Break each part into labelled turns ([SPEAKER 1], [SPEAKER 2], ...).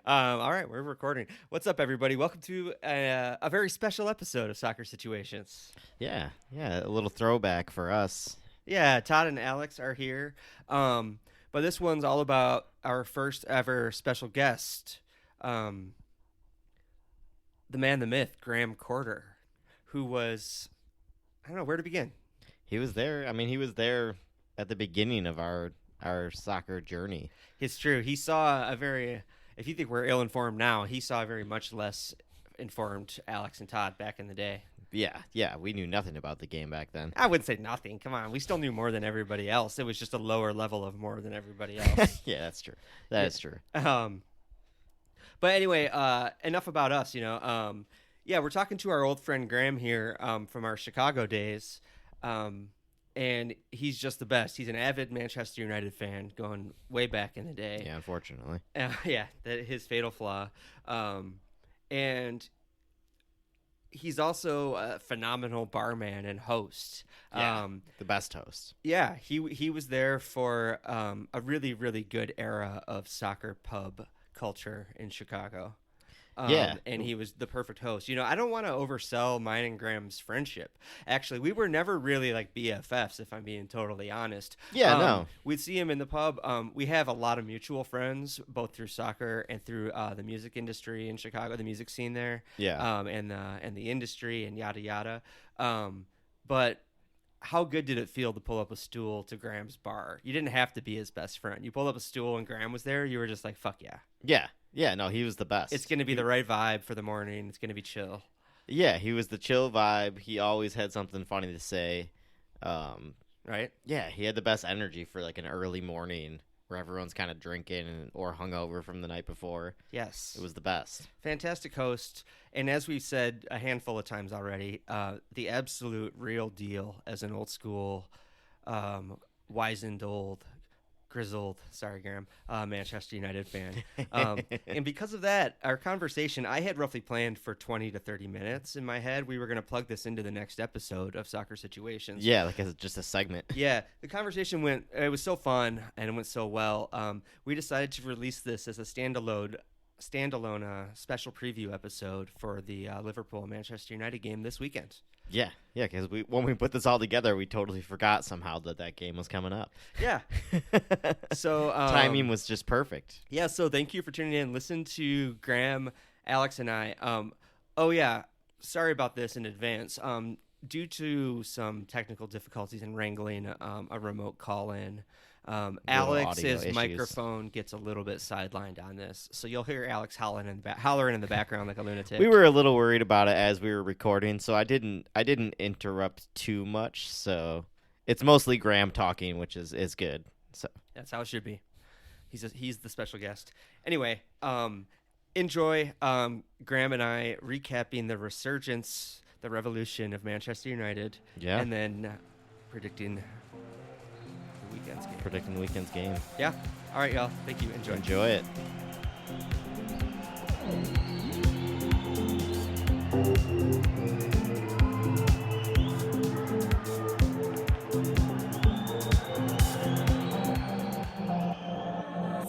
[SPEAKER 1] All right, we're recording. What's up, everybody? Welcome to a very special episode of Soccer Situations.
[SPEAKER 2] Yeah, a little throwback for us.
[SPEAKER 1] Yeah, Todd and Alex are here. But this one's all about our first ever special guest, um, the man, the myth, Graham Corder, who was, I don't know where to begin.
[SPEAKER 2] He was there. I mean, he was there at the beginning of our soccer journey.
[SPEAKER 1] It's true. He saw a very, if you think we're ill informed now, he saw a very much less informed Alex and Todd back in the day.
[SPEAKER 2] Yeah, we knew nothing about the game back then.
[SPEAKER 1] I wouldn't say nothing. Come on, we still knew more than everybody else. It was just a lower level of more than everybody else.
[SPEAKER 2] Yeah, that's true. That is true.
[SPEAKER 1] But anyway, enough about us. Yeah, we're talking to our old friend Graham here from our Chicago days, and he's just the best. He's an avid Manchester United fan, going way back in the day.
[SPEAKER 2] Yeah, unfortunately.
[SPEAKER 1] Yeah, that his fatal flaw, and he's also a phenomenal barman and host.
[SPEAKER 2] Yeah, the best host.
[SPEAKER 1] Yeah, he was there for a really, really good era of soccer pub culture in Chicago.
[SPEAKER 2] Yeah.
[SPEAKER 1] And he was the perfect host. I don't want to oversell mine and Graham's friendship. Actually, we were never really like BFFs, if I'm being totally honest.
[SPEAKER 2] Yeah, no.
[SPEAKER 1] We'd see him in the pub. We have a lot of mutual friends, both through soccer and through the music industry in Chicago, the music scene there.
[SPEAKER 2] Yeah.
[SPEAKER 1] And the industry and yada yada. But how good did it feel to pull up a stool to Graham's bar? You didn't have to be his best friend. You pulled up a stool and Graham was there. You were just like, fuck yeah.
[SPEAKER 2] Yeah, no, he was the best.
[SPEAKER 1] It's going to be the right vibe for the morning. It's going to be chill.
[SPEAKER 2] Yeah, he was the chill vibe. He always had something funny to say.
[SPEAKER 1] Right?
[SPEAKER 2] Yeah, he had the best energy for like an early morning where everyone's kind of drinking or hungover from the night before.
[SPEAKER 1] Yes.
[SPEAKER 2] It was the best.
[SPEAKER 1] Fantastic host. And as we've said a handful of times already, the absolute real deal as an old school, wizened old, grizzled, sorry, Graham, Manchester United fan. And because of that, our conversation, I had roughly planned for 20 to 30 minutes in my head. We were going to plug this into the next episode of Soccer Situations.
[SPEAKER 2] Yeah, like just a segment.
[SPEAKER 1] Yeah, the conversation it was so fun and it went so well. We decided to release this as a standalone special preview episode for the Liverpool Manchester United game this weekend.
[SPEAKER 2] Yeah, because when we put this all together, we totally forgot somehow that game was coming up.
[SPEAKER 1] Yeah. So
[SPEAKER 2] timing was just perfect.
[SPEAKER 1] Yeah, so thank you for tuning in. Listen to Graham, Alex, and I. Oh, yeah, sorry about this in advance. Due to some technical difficulties in wrangling a remote call-in, Alex's microphone gets a little bit sidelined on this, so you'll hear Alex hollering in the background like a lunatic.
[SPEAKER 2] We were a little worried about it as we were recording, so I didn't interrupt too much. So it's mostly Graham talking, which is good. So
[SPEAKER 1] that's how it should be. He's the special guest. Anyway, enjoy Graham and I recapping the resurgence, the revolution of Manchester United, and then predicting
[SPEAKER 2] the weekend's game.
[SPEAKER 1] Yeah. All right, y'all. Thank you.
[SPEAKER 2] Enjoy it.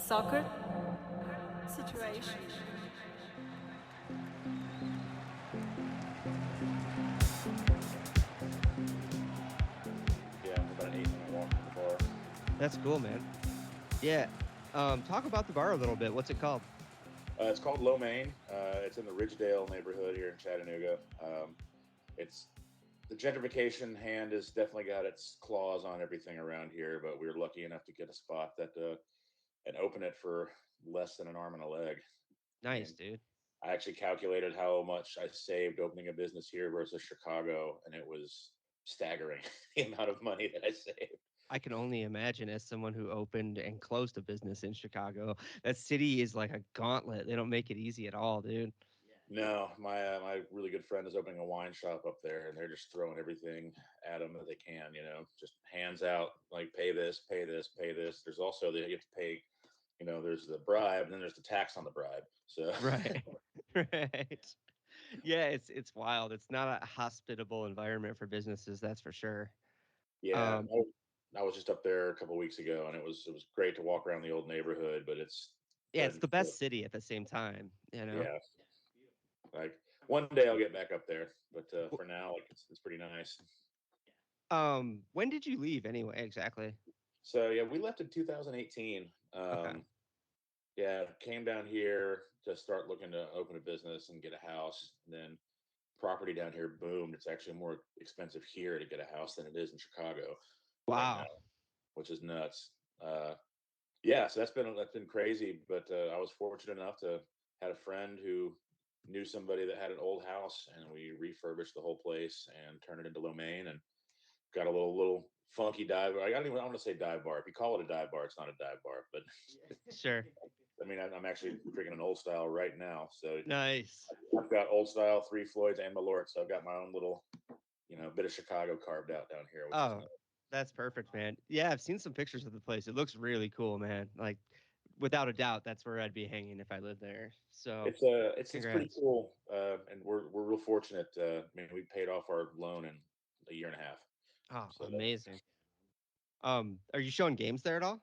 [SPEAKER 3] Soccer situation.
[SPEAKER 4] About an 8-minute walk from the bar.
[SPEAKER 1] That's cool, man. Yeah. Talk about the bar a little bit. What's it called?
[SPEAKER 4] It's called Lo Mein. It's in the Ridgedale neighborhood here in Chattanooga. It's the gentrification hand has definitely got its claws on everything around here, but we were lucky enough to get a spot that and open it for less than an arm and a leg.
[SPEAKER 1] Nice, dude.
[SPEAKER 4] I actually calculated how much I saved opening a business here versus Chicago, and it was staggering the amount of money that I saved.
[SPEAKER 1] I can only imagine, as someone who opened and closed a business in Chicago, that city is like a gauntlet. They don't make it easy at all, dude.
[SPEAKER 4] No, my really good friend is opening a wine shop up there, and they're just throwing everything at them that they can, just hands out, like pay this, pay this, pay this. There's also you have to pay, there's the bribe, and then there's the tax on the bribe. So
[SPEAKER 1] right. Yeah, it's wild. It's not a hospitable environment for businesses, that's for sure.
[SPEAKER 4] Yeah, I was just up there a couple of weeks ago, and it was great to walk around the old neighborhood, but it's
[SPEAKER 1] Yeah, it's
[SPEAKER 4] But
[SPEAKER 1] the best city at the same time, you know.
[SPEAKER 4] yeah, like one day I'll get back up there, but for now, like it's pretty nice.
[SPEAKER 1] When did you leave anyway, exactly?
[SPEAKER 4] So yeah, we left in 2018.
[SPEAKER 1] Okay.
[SPEAKER 4] Yeah, came down here to start looking to open a business and get a house. And then property down here boomed. It's actually more expensive here to get a house than it is in Chicago right now,
[SPEAKER 1] Wow.
[SPEAKER 4] which is nuts. Yeah, so that's been crazy. But I was fortunate enough to had a friend who knew somebody that had an old house, and we refurbished the whole place and turned it into lo mein and got a little funky dive bar. I want to say dive bar. If you call it a dive bar, it's not a dive bar. But
[SPEAKER 1] Sure.
[SPEAKER 4] I mean, I'm actually drinking an old style right now. So
[SPEAKER 1] Nice.
[SPEAKER 4] I've got old style, Three Floyds, and Malort. So I've got my own little, bit of Chicago carved out down here, which is
[SPEAKER 1] Oh,
[SPEAKER 4] nice.
[SPEAKER 1] that's perfect, man. Yeah, I've seen some pictures of the place. It looks really cool, man. Like, without a doubt, that's where I'd be hanging if I lived there. So,
[SPEAKER 4] It's pretty
[SPEAKER 1] congrats.
[SPEAKER 4] cool, and we're real fortunate. I mean, we paid off our loan in a year and a half.
[SPEAKER 1] Oh,
[SPEAKER 4] So
[SPEAKER 1] amazing. Are you showing games there at all?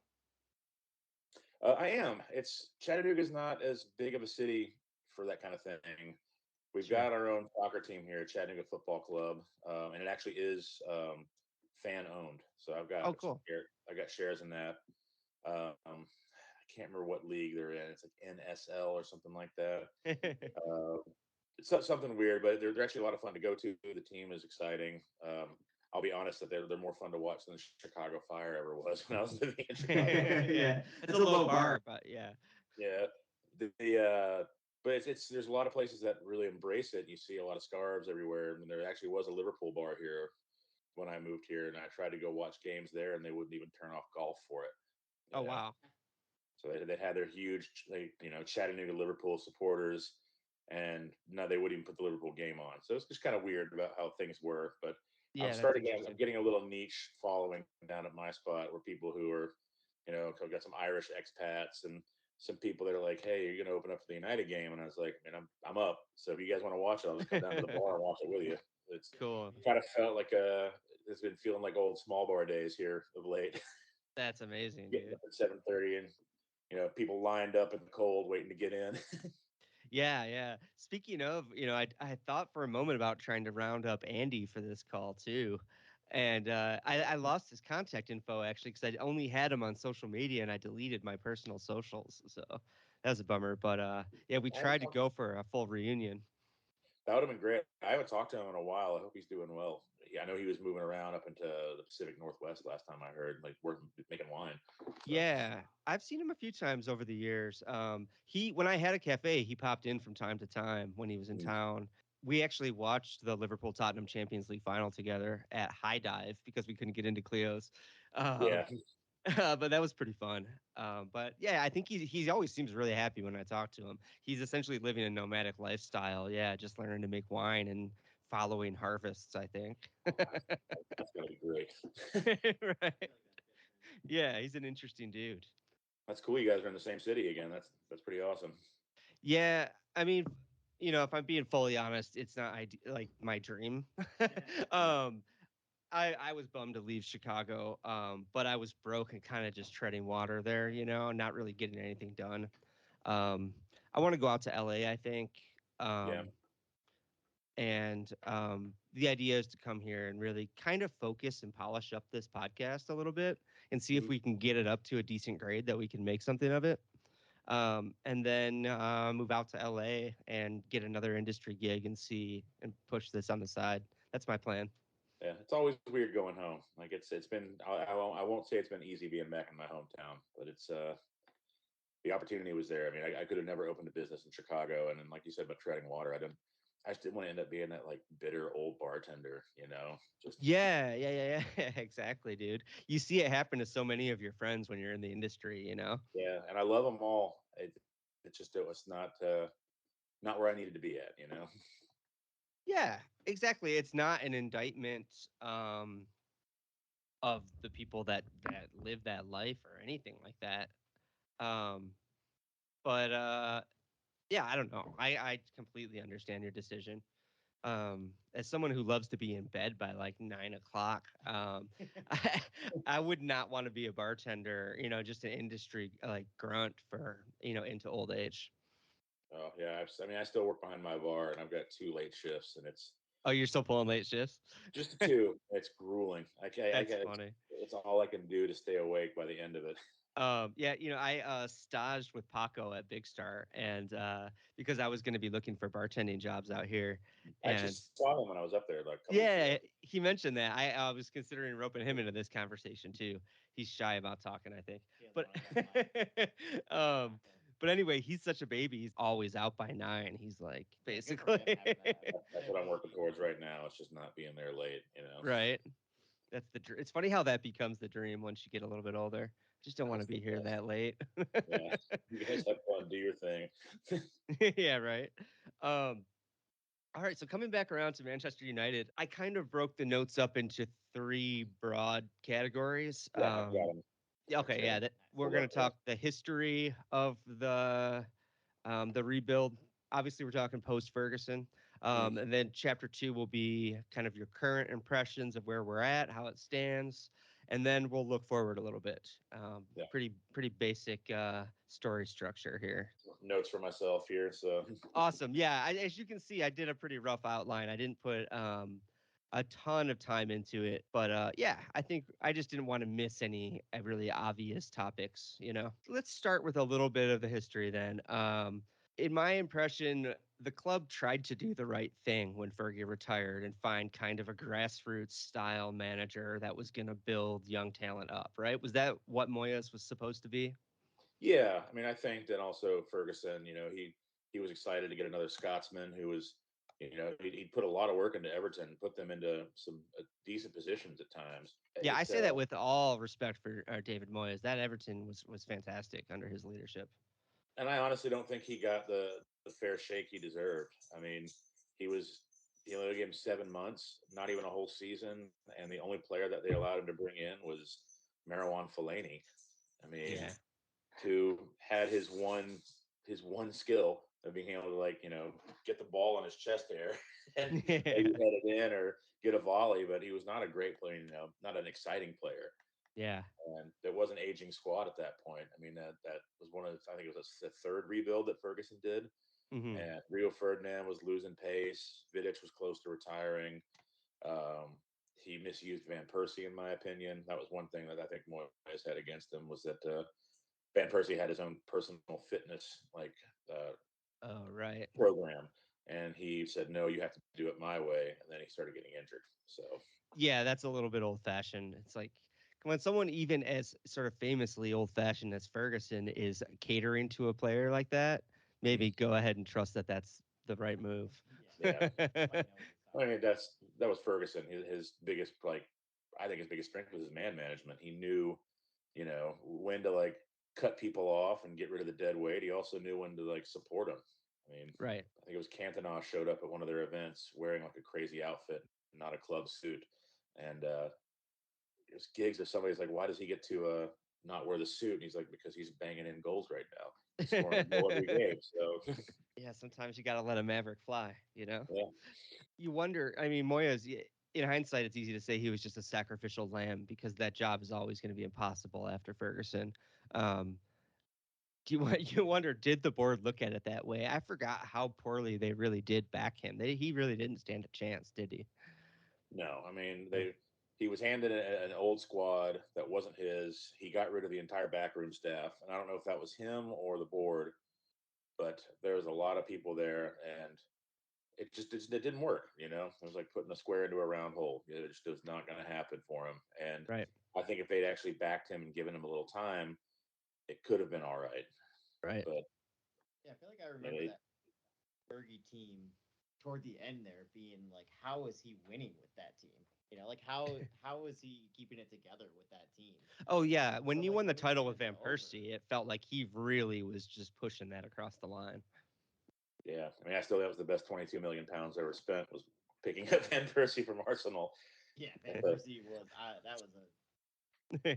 [SPEAKER 4] I am. It's Chattanooga's not as big of a city for that kind of thing. We've
[SPEAKER 1] Sure.
[SPEAKER 4] got our own soccer team here, Chattanooga Football Club, and it actually is fan owned. So
[SPEAKER 1] Oh, cool.
[SPEAKER 4] I got shares in that. I can't remember what league they're in. It's like NSL or something like that. Uh, it's something weird, but they're actually a lot of fun to go to. The team is exciting. I'll be honest that they're more fun to watch than the Chicago Fire ever was when I was living in Chicago.
[SPEAKER 1] Yeah, it's a low bar, but yeah.
[SPEAKER 4] Yeah, the but it's there's a lot of places that really embrace it. You see a lot of scarves everywhere. I mean, there actually was a Liverpool bar here when I moved here, and I tried to go watch games there, and they wouldn't even turn off golf for it.
[SPEAKER 1] Oh,
[SPEAKER 4] You know,
[SPEAKER 1] wow.
[SPEAKER 4] so they had their huge, Chattanooga Liverpool supporters, and no, they wouldn't even put the Liverpool game on. So it's just kind of weird about how things were. But
[SPEAKER 1] Yeah, that's
[SPEAKER 4] I'm
[SPEAKER 1] interesting.
[SPEAKER 4] getting a little niche following down at my spot where people who are, I've got some Irish expats and some people that are like, "Hey, you're gonna open up for the United game," and I was like, "Man, I'm up. So if you guys want to watch it, I'll just come down to the bar and watch it with you." It's
[SPEAKER 1] Cool.
[SPEAKER 4] kind of felt like it's been feeling like old small bar days here of late.
[SPEAKER 1] That's amazing,
[SPEAKER 4] Getting
[SPEAKER 1] dude.
[SPEAKER 4] up at 7:30 and people lined up in the cold waiting to get in.
[SPEAKER 1] Yeah, yeah. Speaking of, I thought for a moment about trying to round up Andy for this call too. And I lost his contact info actually because I only had him on social media and I deleted my personal socials. So that was a bummer. But yeah, we
[SPEAKER 4] I haven't
[SPEAKER 1] tried to
[SPEAKER 4] talked.
[SPEAKER 1] go for a full reunion.
[SPEAKER 4] That would have been great. I haven't talked to him in a while. I hope he's doing well. Yeah, I know he was moving around up into the Pacific Northwest last time I heard, like working making wine. So
[SPEAKER 1] Yeah, I've seen him a few times over the years. When I had a cafe, he popped in from time to time when he was in
[SPEAKER 4] mm,
[SPEAKER 1] town. We actually watched the Liverpool Tottenham Champions League final together at High Dive because we couldn't get into Cleo's. Um,
[SPEAKER 4] yeah,
[SPEAKER 1] but that was pretty fun. But yeah, I think he always seems really happy when I talk to him. He's essentially living a nomadic lifestyle. Yeah, just learning to make wine and following harvests, I think.
[SPEAKER 4] that's gonna be great.
[SPEAKER 1] Right. Yeah, he's an interesting dude.
[SPEAKER 4] That's cool. You guys are in the same city again. That's pretty awesome.
[SPEAKER 1] Yeah, I mean, if I'm being fully honest, it's not like my dream. um, I was bummed to leave Chicago, but I was broke and kind of just treading water there, not really getting anything done. Um, I want to go out to LA, I think.
[SPEAKER 4] Yeah.
[SPEAKER 1] Um, and the idea is to come here and really kind of focus and polish up this podcast a little bit and see if
[SPEAKER 4] Mhm.
[SPEAKER 1] we can get it up to a decent grade that we can make something of it. And then move out to LA and get another industry gig and see and push this on the side. That's my plan.
[SPEAKER 4] Yeah, it's always weird going home. Like it's been. I won't say it's been easy being back in my hometown, but it's the opportunity was there. I mean, I could have never opened a business in Chicago, and then like you said about treading water, I just didn't want to end up being that like bitter old bartender, just
[SPEAKER 1] Yeah, yeah, yeah, yeah. Exactly, dude. You see it happen to so many of your friends when you're in the industry.
[SPEAKER 4] yeah. And I love them all. It was not where I needed to be at.
[SPEAKER 1] Yeah, exactly. It's not an indictment of the people that live that life or anything like that. Um, but yeah, I don't know. I completely understand your decision. As someone who loves to be in bed by like 9 o'clock, I would not want to be a bartender, just an industry like grunt for, into old age.
[SPEAKER 4] Oh yeah, I mean, I still work behind my bar, and I've got 2 late shifts, and it's
[SPEAKER 1] Oh, you're still pulling late shifts?
[SPEAKER 4] just the two. It's grueling.
[SPEAKER 1] That's funny.
[SPEAKER 4] it's all I can do to stay awake by the end of it.
[SPEAKER 1] Yeah, I staged with Paco at Big Star, and because I was going to be looking for bartending jobs out here,
[SPEAKER 4] I actually
[SPEAKER 1] and
[SPEAKER 4] saw him when I was up there like a couple weeks
[SPEAKER 1] yeah,
[SPEAKER 4] ago.
[SPEAKER 1] he mentioned that. I was considering roping him into this conversation too. He's shy about talking, I think.
[SPEAKER 5] He
[SPEAKER 1] But
[SPEAKER 5] doesn't want to talk about
[SPEAKER 1] um, but anyway, he's such a baby. He's always out by 9. He's like
[SPEAKER 5] Yeah, good for him having that.
[SPEAKER 1] basically
[SPEAKER 4] That's what I'm working towards right now. It's just not being there late, you know.
[SPEAKER 1] right. That's it's funny how that becomes the dream once you get a little bit older. Just don't want to
[SPEAKER 4] That's the
[SPEAKER 1] be here
[SPEAKER 4] best.
[SPEAKER 1] that late.
[SPEAKER 4] Yeah, you guys have fun, do your thing.
[SPEAKER 1] Yeah, right. Um, all right, so coming back around to Manchester United, I kind of broke the notes up into 3 broad categories.
[SPEAKER 4] Yeah, I've got them.
[SPEAKER 1] Yeah, okay, yeah, that we're
[SPEAKER 4] Pulled
[SPEAKER 1] going
[SPEAKER 4] up
[SPEAKER 1] to
[SPEAKER 4] there.
[SPEAKER 1] talk the history of the rebuild. Obviously, we're talking post Ferguson,
[SPEAKER 4] Mm,
[SPEAKER 1] and then chapter 2 will be kind of your current impressions of where we're at, how it stands, and then we'll look forward a little bit.
[SPEAKER 4] yeah,
[SPEAKER 1] Pretty basic story structure here.
[SPEAKER 4] notes for myself here. So
[SPEAKER 1] Awesome. Yeah, as you can see, I did a pretty rough outline. I didn't put a ton of time into it, but yeah, I think I just didn't want to miss any really obvious topics. Let's start with a little bit of the history then. In my impression, the club tried to do the right thing when Fergie retired and find kind of a grassroots style manager that was going to build young talent up. Right? Was that what Moyes was supposed to be?
[SPEAKER 4] yeah, I mean, I think that also Ferguson, he was excited to get another Scotsman who was, he put a lot of work into Everton, put them into some decent positions at times.
[SPEAKER 1] Yeah, I
[SPEAKER 4] It
[SPEAKER 1] say that with all respect for David Moyes. That Everton was fantastic under his leadership.
[SPEAKER 4] and I honestly don't think he got the fair shake he deserved. I mean, he was they gave him 7 months, not even a whole season, and the only player that they allowed him to bring in was Marwan Fellaini. I mean,
[SPEAKER 1] Yeah.
[SPEAKER 4] who had his one skill of being able to get the ball on his chest there and maybe head it in or get a volley, but he was not a great player, not an exciting player.
[SPEAKER 1] Yeah.
[SPEAKER 4] And there was an aging squad at that point. I mean, that was one of I think it was the third rebuild that Ferguson did.
[SPEAKER 1] Hmm.
[SPEAKER 4] And Rio Ferdinand was losing pace. Vidic was close to retiring. Um, he misused Van Persie, in my opinion. That was one thing that I think Moyes had against him was that Van Persie had his own personal fitness uh,
[SPEAKER 1] Oh, right.
[SPEAKER 4] program, and he said, "No, you have to do it my way." And then he started getting injured. So
[SPEAKER 1] Yeah, that's a little bit old fashioned. It's like when someone even as sort of famously old fashioned as Ferguson is catering to a player like that, maybe go ahead and trust that that's the right move.
[SPEAKER 4] yeah,
[SPEAKER 5] Might know his
[SPEAKER 4] I
[SPEAKER 5] style.
[SPEAKER 4] mean that was Ferguson. His biggest I think his biggest strength was his man management. He knew, when to cut people off and get rid of the dead weight. He also knew when to support them. I mean,
[SPEAKER 1] Right.
[SPEAKER 4] I think it was Cantona showed up at one of their events wearing like a crazy outfit, not a club suit, and it was gigs of somebody's like, why does he get to not wear the suit? And he's like, because he's banging in goals right now. He's scoring a goal every game. So
[SPEAKER 1] Yeah, sometimes you got to let a maverick fly.
[SPEAKER 4] yeah,
[SPEAKER 1] You wonder, I mean, Moyes, in hindsight, it's easy to say he was just a sacrificial lamb because that job is always going to be impossible after Ferguson. Um, you wonder, did the board look at it that way? I forgot how poorly they really did back him. He really didn't stand a chance, did he?
[SPEAKER 4] no, I mean
[SPEAKER 1] No.
[SPEAKER 4] he was handed an old squad that wasn't his. He got rid of the entire backroom staff, and I don't know if that was him or the board, but there was a lot of people there, and it didn't work. It was like putting a square into a round hole. It just was not going to happen for him. And
[SPEAKER 1] Right.
[SPEAKER 4] I think if they'd actually backed him and given him a little time, it could have been all right.
[SPEAKER 1] Right.
[SPEAKER 4] But
[SPEAKER 5] Yeah, I feel like I
[SPEAKER 4] you know,
[SPEAKER 5] remember that Fergie team toward the end there being like, how is he winning with that team? Like how is he keeping it together with that team?
[SPEAKER 1] Oh yeah, when
[SPEAKER 5] But
[SPEAKER 1] you
[SPEAKER 5] like
[SPEAKER 1] won the
[SPEAKER 5] when the
[SPEAKER 1] title with
[SPEAKER 5] years
[SPEAKER 1] Van
[SPEAKER 5] were over,
[SPEAKER 1] Persie, it felt like he really was just pushing that across the line.
[SPEAKER 4] yeah, I mean, I still that was the best 22 million pounds ever spent was picking up Van Persie from Arsenal.
[SPEAKER 5] yeah, Van
[SPEAKER 4] But
[SPEAKER 5] Persie was that was a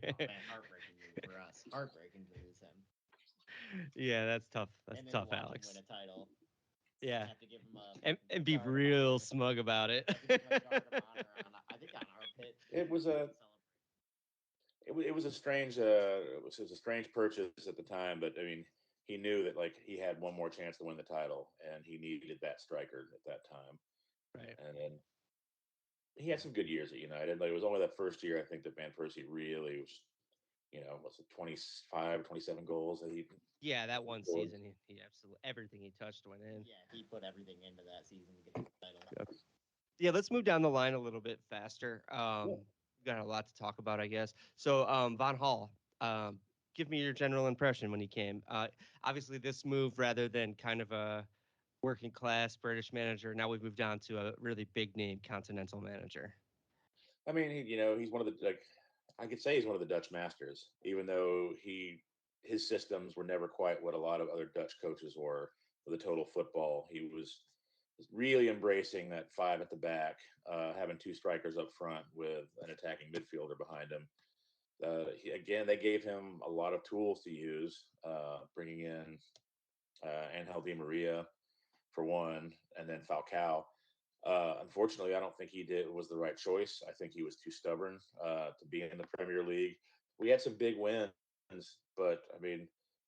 [SPEAKER 5] oh man heartbreaking move for us, heartbreaking to lose him,
[SPEAKER 1] Yeah, that's tough. That's
[SPEAKER 5] and then to
[SPEAKER 1] tough,
[SPEAKER 5] watch him win
[SPEAKER 1] Alex.
[SPEAKER 5] a title.
[SPEAKER 1] Yeah.
[SPEAKER 5] Have to give him a
[SPEAKER 1] And be
[SPEAKER 5] guard of
[SPEAKER 1] real
[SPEAKER 5] honor.
[SPEAKER 1] smug about it.
[SPEAKER 5] Have to give him a guard of honor on, I think, on our pitch.
[SPEAKER 4] It was a it was a strange it was a strange purchase at the time, but I mean, he knew that like he had one more chance to win the title, and he needed that striker at that time.
[SPEAKER 1] Right.
[SPEAKER 4] And then he had some good years at United. Like it was only that first year I think that Van Persie really was, what's it, 25, 27 goals that he
[SPEAKER 1] Yeah, that one
[SPEAKER 4] scored.
[SPEAKER 1] season, he absolutely everything he touched went in.
[SPEAKER 5] Yeah, he put everything into that season to get the title.
[SPEAKER 1] Yeah, let's move down the line a little bit faster.
[SPEAKER 4] Yeah.
[SPEAKER 1] We've got a lot to talk about, I guess. So, Von Hall, um, give me your general impression when he came. Obviously, this move, rather than kind of a working class British manager, now we've moved on to a really big name continental manager.
[SPEAKER 4] I mean, he's one of the like I could say he's one of the Dutch masters, even though his systems were never quite what a lot of other Dutch coaches were with the total football. He was really embracing that five at the back, having two strikers up front with an attacking midfielder behind him. Again, they gave him a lot of tools to use, bringing in Angel Di Maria for one, and then Falcao. Unfortunately, I don't think he did was the right choice. I think he was too stubborn to be in the Premier League. We had some big wins, but I mean,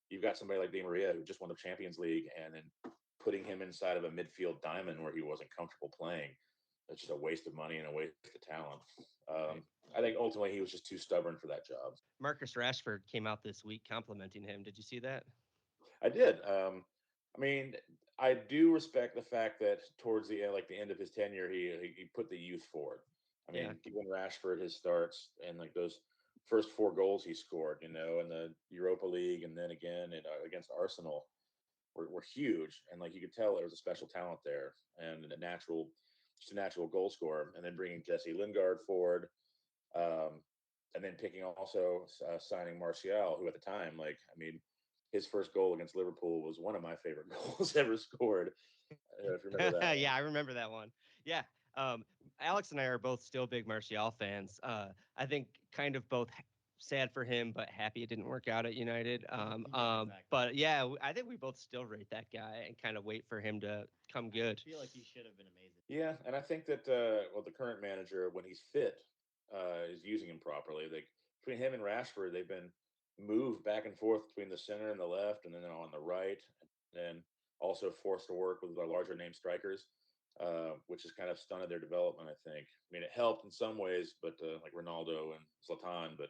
[SPEAKER 4] you've got somebody like Di Maria who just won the Champions League, and then putting him inside of a midfield diamond where he wasn't comfortable playing. It's just a waste of money and a waste of talent.
[SPEAKER 1] Right.
[SPEAKER 4] I think ultimately he was just too stubborn for that job.
[SPEAKER 1] Marcus Rashford came out this week complimenting him. Did you see that?
[SPEAKER 4] I did. I mean, I do respect the fact that towards the end, like the end of his tenure, he put the youth forward. I
[SPEAKER 1] Yeah.
[SPEAKER 4] mean, given Rashford his starts and like those first four goals he scored, in the Europa League and then again against Arsenal were huge, and like you could tell there was a special talent there and just a natural goal scorer. And then bringing Jesse Lingard forward, um, and then picking also signing Martial, who at the time, like I mean, his first goal against Liverpool was one of my favorite goals ever scored. If you remember that one.
[SPEAKER 1] Yeah, I remember that one. Yeah. Alex and I are both still big Martial fans. I think kind of both sad for him, but happy it didn't work out at United.
[SPEAKER 5] Yeah, exactly.
[SPEAKER 1] But yeah, I think we both still rate that guy and kind of wait for him to come good.
[SPEAKER 5] I feel like he should have been amazing.
[SPEAKER 4] Yeah, and I think that the current manager, when he's fit, is using him properly. Like between him and Rashford, they've been moved back and forth between the center and the left, and then on the right, and then also forced to work with the larger name strikers, which has kind of stunted their development. I think. I mean, it helped in some ways, but like Ronaldo and Zlatan, but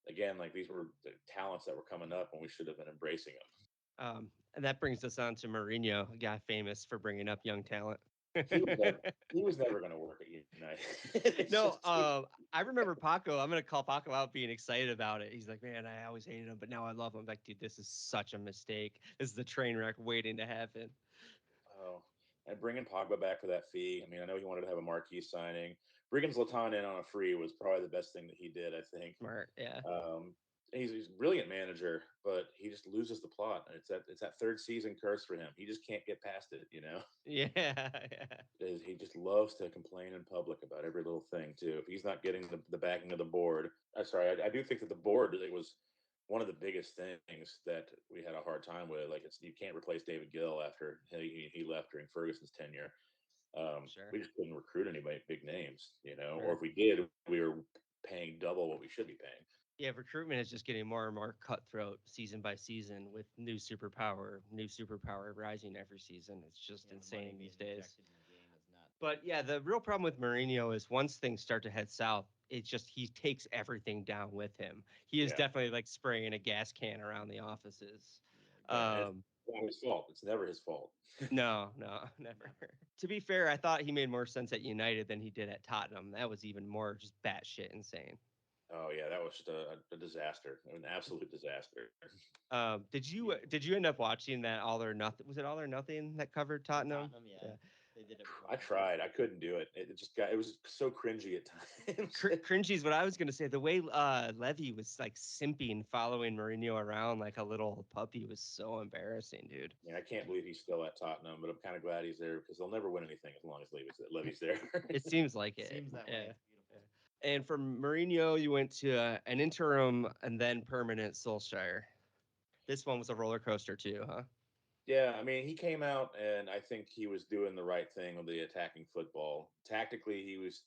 [SPEAKER 4] again, like these were the talents that were coming up, and we should have been embracing them.
[SPEAKER 1] And that brings us on to Mourinho, a guy famous for bringing up young talent.
[SPEAKER 4] He was never he was never going to work at United. It's
[SPEAKER 1] No,
[SPEAKER 4] just too,
[SPEAKER 1] I remember Paco. I'm gonna call Paco out being excited about it. He's like, "Man, I always hated him, but now I love him." I'm like, dude, this is such a mistake. This is the train wreck waiting to happen.
[SPEAKER 4] oh, and bringing Pogba back for that fee. I mean, I know he wanted to have a marquee signing. Bringing Zlatan in on a free was probably the best thing that he did. I think.
[SPEAKER 1] Smart, yeah,
[SPEAKER 4] Um, he's a brilliant manager, but he just loses the plot, and it's that third season curse for him. He just can't get past it.
[SPEAKER 1] yeah, yeah.
[SPEAKER 4] He just loves to complain in public about every little thing too. If he's not getting the backing of the board, I do think that the board it was one of the biggest things that we had a hard time with. Like you can't replace David Gill after he left during Ferguson's tenure.
[SPEAKER 1] Sure,
[SPEAKER 4] We just couldn't recruit anybody big names, or
[SPEAKER 1] sure.
[SPEAKER 4] if we did, we were paying double what we should be paying.
[SPEAKER 1] Yeah, recruitment is just getting more and more cutthroat season by season with new superpower rising every season. It's just
[SPEAKER 5] Yeah, the money
[SPEAKER 1] insane
[SPEAKER 5] being
[SPEAKER 1] these days.
[SPEAKER 5] injected in the game is not.
[SPEAKER 1] But yeah, the real problem with Mourinho is once things start to head south, it's just he takes everything down with him. He is
[SPEAKER 4] Yeah,
[SPEAKER 1] definitely like spraying a gas can around the offices.
[SPEAKER 4] yeah, and it's
[SPEAKER 1] Um,
[SPEAKER 4] not his fault. It's never his fault.
[SPEAKER 1] no, no, never. To be fair, I thought he made more sense at United than he did at Tottenham. That was even more just batshit insane.
[SPEAKER 4] Oh yeah, that was just a disaster, an absolute disaster.
[SPEAKER 1] Did you end up watching that All or Nothing? Was it All or Nothing that covered Tottenham?
[SPEAKER 5] Tottenham, yeah,
[SPEAKER 1] Yeah.
[SPEAKER 5] they did it before.
[SPEAKER 4] I tried. I couldn't do it. It was so cringy at times.
[SPEAKER 1] Cringy is what I was gonna say. The way Levy was like simping, following Mourinho around like a little puppy was so embarrassing, dude.
[SPEAKER 4] I mean, I can't believe he's still at Tottenham, but I'm kind of glad he's there because they'll never win anything as long as Levy's there.
[SPEAKER 1] It seems like it.
[SPEAKER 5] Seems that way.
[SPEAKER 1] Yeah.
[SPEAKER 5] It's beautiful.
[SPEAKER 1] Yeah. And from Mourinho, you went to an interim and then permanent Solskjaer. This one was a roller coaster too, huh?
[SPEAKER 4] Yeah, I mean, he came out and I think he was doing the right thing with the attacking football. Tactically, he was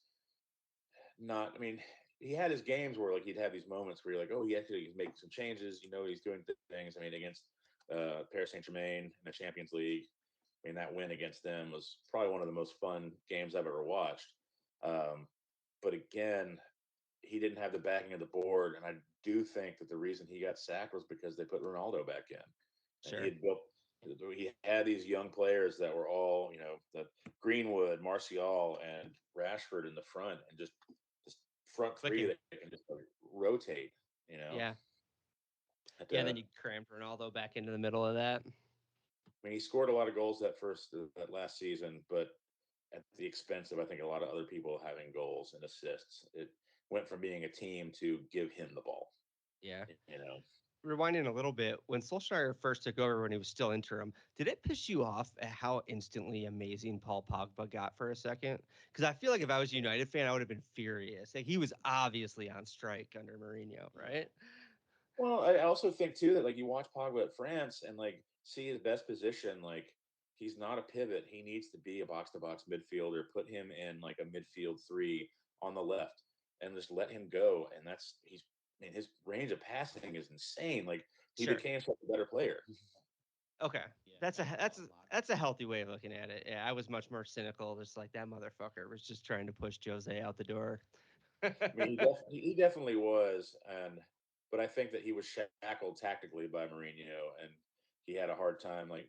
[SPEAKER 4] not. I mean, he had his games where like he'd have these moments where you're like, oh, he actually he's making some changes. He's doing things. I mean, against Paris Saint Germain in the Champions League. I mean, that win against them was probably one of the most fun games I've ever watched. Um, but again, he didn't have the backing of the board, and I do think that the reason he got sacked was because they put Ronaldo back in, and he
[SPEAKER 1] Sure.
[SPEAKER 4] had built. He had these young players that were all, the Greenwood, Martial, and Rashford in the front, and just front three
[SPEAKER 1] Clicking.
[SPEAKER 4] that can just like, rotate. You know,
[SPEAKER 1] Yeah.
[SPEAKER 4] at,
[SPEAKER 1] Yeah. Then you crammed Ronaldo back into the middle of that.
[SPEAKER 4] I mean, he scored a lot of goals that last season, but at the expense of I think a lot of other people having goals and assists. It went from being a team to give him the ball.
[SPEAKER 1] Yeah.
[SPEAKER 4] You know,
[SPEAKER 1] Rewinding a little bit, when Solskjaer first took over when he was still interim, did it piss you off at how instantly amazing Paul Pogba got for a second? Because I feel like if I was a United fan, I would have been furious. Like he was obviously on strike under Mourinho, right?
[SPEAKER 4] well, I also think too that like you watch Pogba at France and like see his best position, like he's not a pivot. He needs to be a box to box midfielder. Put him in like a midfield three on the left and just let him go. And he's I mean his range of passing is insane. Like he
[SPEAKER 1] Sure.
[SPEAKER 4] became such a better player.
[SPEAKER 1] Okay.
[SPEAKER 5] Yeah,
[SPEAKER 1] That's a
[SPEAKER 5] has a
[SPEAKER 1] that's
[SPEAKER 5] lot
[SPEAKER 1] a,
[SPEAKER 5] of body.
[SPEAKER 1] that's a healthy way of looking at it. Yeah, I was much more cynical, just like that motherfucker was just trying to push Jose out the door.
[SPEAKER 4] I mean, he definitely was, and but I think that he was shackled tactically by Mourinho, and he had a hard time like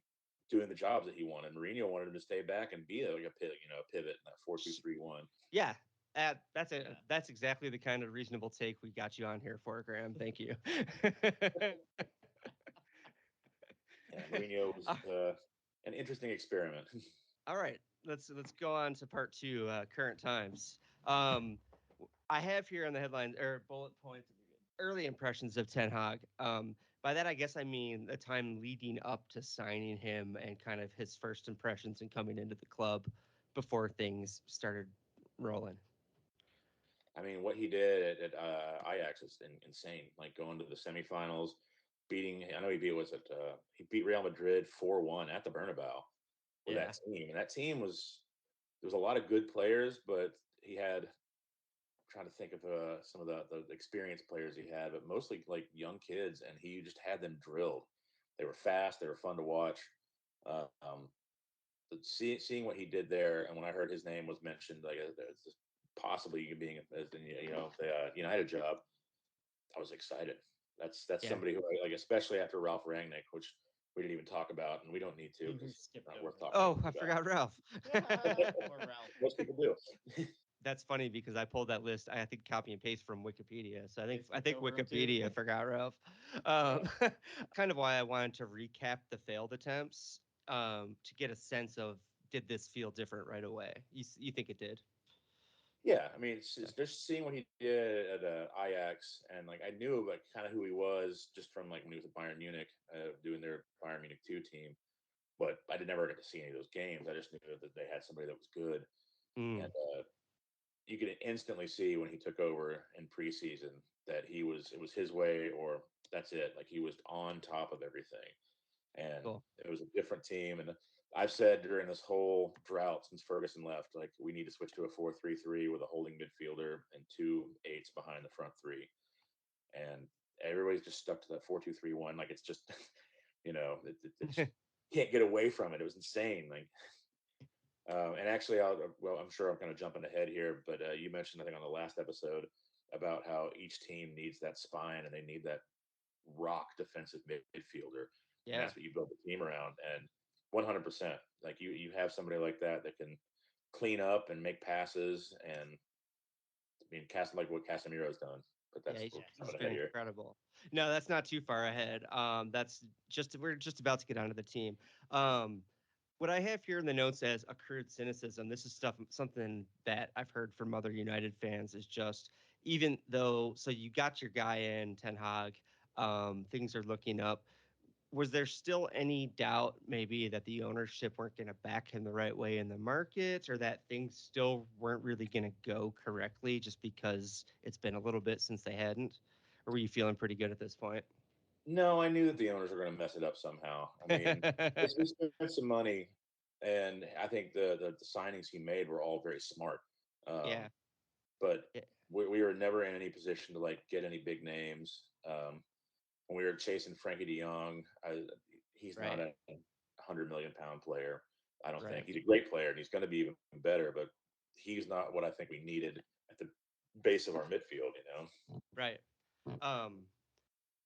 [SPEAKER 4] doing the jobs that he wanted. Mourinho wanted him to stay back and be like a pivot, a pivot in that 4-2-3-1.
[SPEAKER 1] Yeah, that's a
[SPEAKER 5] Yeah.
[SPEAKER 1] that's exactly the kind of reasonable take we got you on here for, Graham. Thank you.
[SPEAKER 4] Yeah, Mourinho was
[SPEAKER 1] Uh,
[SPEAKER 4] an interesting experiment.
[SPEAKER 1] All right, let's go on to part two. Current times. Um, I have here on the headlines or bullet points early impressions of Ten Hag. By that, I guess I mean the time leading up to signing him and kind of his first impressions and coming into the club before things started rolling.
[SPEAKER 4] I mean, what he did at Ajax is insane. Like going to the semifinals, beating. I know he beat he beat Real Madrid 4-1 at the Bernabeu with
[SPEAKER 1] Yeah,
[SPEAKER 4] that team, and that team was there was a lot of good players, but he had trying to think of some of the experienced players he had, but mostly like young kids, and he just had them drilled. They were fast, they were fun to watch. Um, seeing what he did there, and when I heard his name was mentioned, like possibly being as the the United job, I was excited. That's
[SPEAKER 1] yeah.
[SPEAKER 4] somebody who like, especially after Ralph Rangnick, which we didn't even talk about, and we don't need to
[SPEAKER 5] We
[SPEAKER 4] because it's
[SPEAKER 5] skipped
[SPEAKER 4] not worth
[SPEAKER 5] over
[SPEAKER 4] talking
[SPEAKER 1] Oh, I
[SPEAKER 4] about.
[SPEAKER 1] forgot Ralph.
[SPEAKER 5] Poor Ralph.
[SPEAKER 4] Most people do.
[SPEAKER 1] That's funny because I pulled that list. I think copy and paste from Wikipedia. So I
[SPEAKER 5] They
[SPEAKER 1] think I
[SPEAKER 5] skipped
[SPEAKER 1] think
[SPEAKER 5] over him too.
[SPEAKER 1] Wikipedia forgot Ralph.
[SPEAKER 4] Yeah.
[SPEAKER 1] Kind of why I wanted to recap the failed attempts to get a sense of did this feel different right away? You think it did?
[SPEAKER 4] Yeah, I mean,
[SPEAKER 1] Yeah.
[SPEAKER 4] it's just seeing what he did at Ajax, and like I knew like kind of who he was just from like when he was at Bayern Munich, doing their Bayern Munich 2 team. But I did never get to see any of those games. I just knew that they had somebody that was good,
[SPEAKER 1] Mm,
[SPEAKER 4] and you could instantly see when he took over in preseason that it was his way or that's it. Like he was on top of everything, and
[SPEAKER 1] cool.
[SPEAKER 4] it was a different team. And I've said during this whole drought since Ferguson left, like we need to switch to a 4-3-3 with a holding midfielder and two eights behind the front three. And everybody's just stuck to that 4-2-3-1. Like it's just, it just can't get away from it. It was insane. Like, and actually, well, I'm sure I'm kind of jumping ahead here, but you mentioned I think on the last episode about how each team needs that spine and they need that rock defensive midfielder, and
[SPEAKER 1] Yeah.
[SPEAKER 4] that's what you build the team around. And 100%, like you have somebody like that that can clean up and make passes, and I mean, cast like what Casemiro's done. But
[SPEAKER 1] Yeah,
[SPEAKER 4] that's
[SPEAKER 1] he's,
[SPEAKER 4] we're
[SPEAKER 5] Yeah, he's
[SPEAKER 1] he's
[SPEAKER 4] jumping
[SPEAKER 1] been
[SPEAKER 4] ahead
[SPEAKER 5] great.
[SPEAKER 4] here.
[SPEAKER 1] incredible. No, that's not too far ahead. That's just we're just about to get onto the team. Um, what I have here in the notes as accrued cynicism, this is something that I've heard from other United fans is just even though so you got your guy in Ten Hag, things are looking up. Was there still any doubt maybe that the ownership weren't going to back him the right way in the markets or that things still weren't really going to go correctly just because it's been a little bit since they hadn't? Or were you feeling pretty good at this point?
[SPEAKER 4] No, I knew that the owners were going to mess it up somehow. I mean, we spent some money, and I think the signings he made were all very smart.
[SPEAKER 1] Yeah.
[SPEAKER 4] Um, but
[SPEAKER 1] Yeah.
[SPEAKER 4] we were never in any position to like get any big names. When we were chasing Frankie De Jong, he's not
[SPEAKER 1] Right.
[SPEAKER 4] a 100 million pound player. I don't think
[SPEAKER 1] Right.
[SPEAKER 4] he's a great player, and he's going to be even better. But he's not what I think we needed at the base of our midfield.
[SPEAKER 1] Right. Um,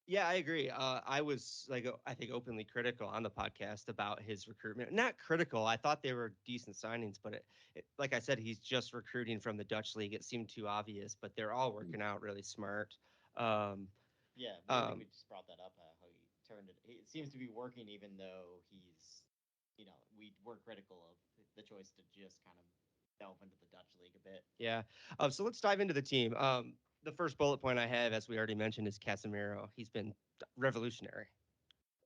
[SPEAKER 1] Yeah, I agree. I was like, I think openly critical on the podcast about his recruitment. Not critical. I thought they were decent signings, but like I said, he's just recruiting from the Dutch league. It seemed too obvious, but they're all working out really smart. Um,
[SPEAKER 5] Yeah, I think
[SPEAKER 1] um,
[SPEAKER 5] we just brought that up. How he turned it. It seems to be working, even though he's, we were critical of the choice to just kind of delve into the Dutch league a bit.
[SPEAKER 1] yeah. So let's dive into the team. The first bullet point I have, as we already mentioned, is Casemiro. He's been revolutionary.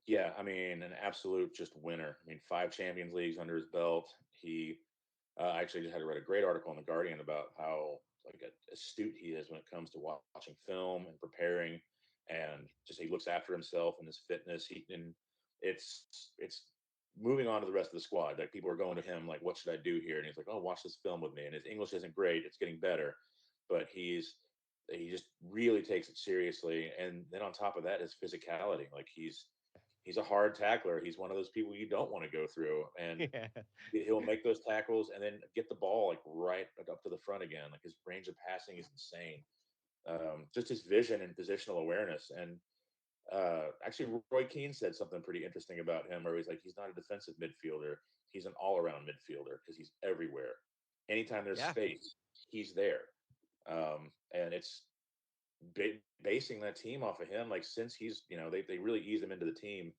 [SPEAKER 4] Yeah, I mean, an absolute just winner. I mean, 5 Champions Leagues under his belt. He actually just had to write a great article in the Guardian about how like astute he is when it comes to watching film and preparing, and just he looks after himself and his fitness. And it's moving on to the rest of the squad. Like people are going to him like, "What should I do here?" And he's like, "Oh, watch this film with me." And his English isn't great; it's getting better, but he just really takes it seriously. And then on top of that, his physicality. Like he's a hard tackler. He's one of those people you don't want to go through, and
[SPEAKER 1] Yeah.
[SPEAKER 4] he'll make those tackles and then get the ball like right up to the front again. Like his range of passing is insane. Just his vision and positional awareness. And actually, Roy Keane said something pretty interesting about him, where he's like, he's not a defensive midfielder. He's an all-around midfielder because he's everywhere. Anytime there's
[SPEAKER 1] Yeah.
[SPEAKER 4] space, he's there. And it's basing that team off of him. Like since he's, they really eased him into the team,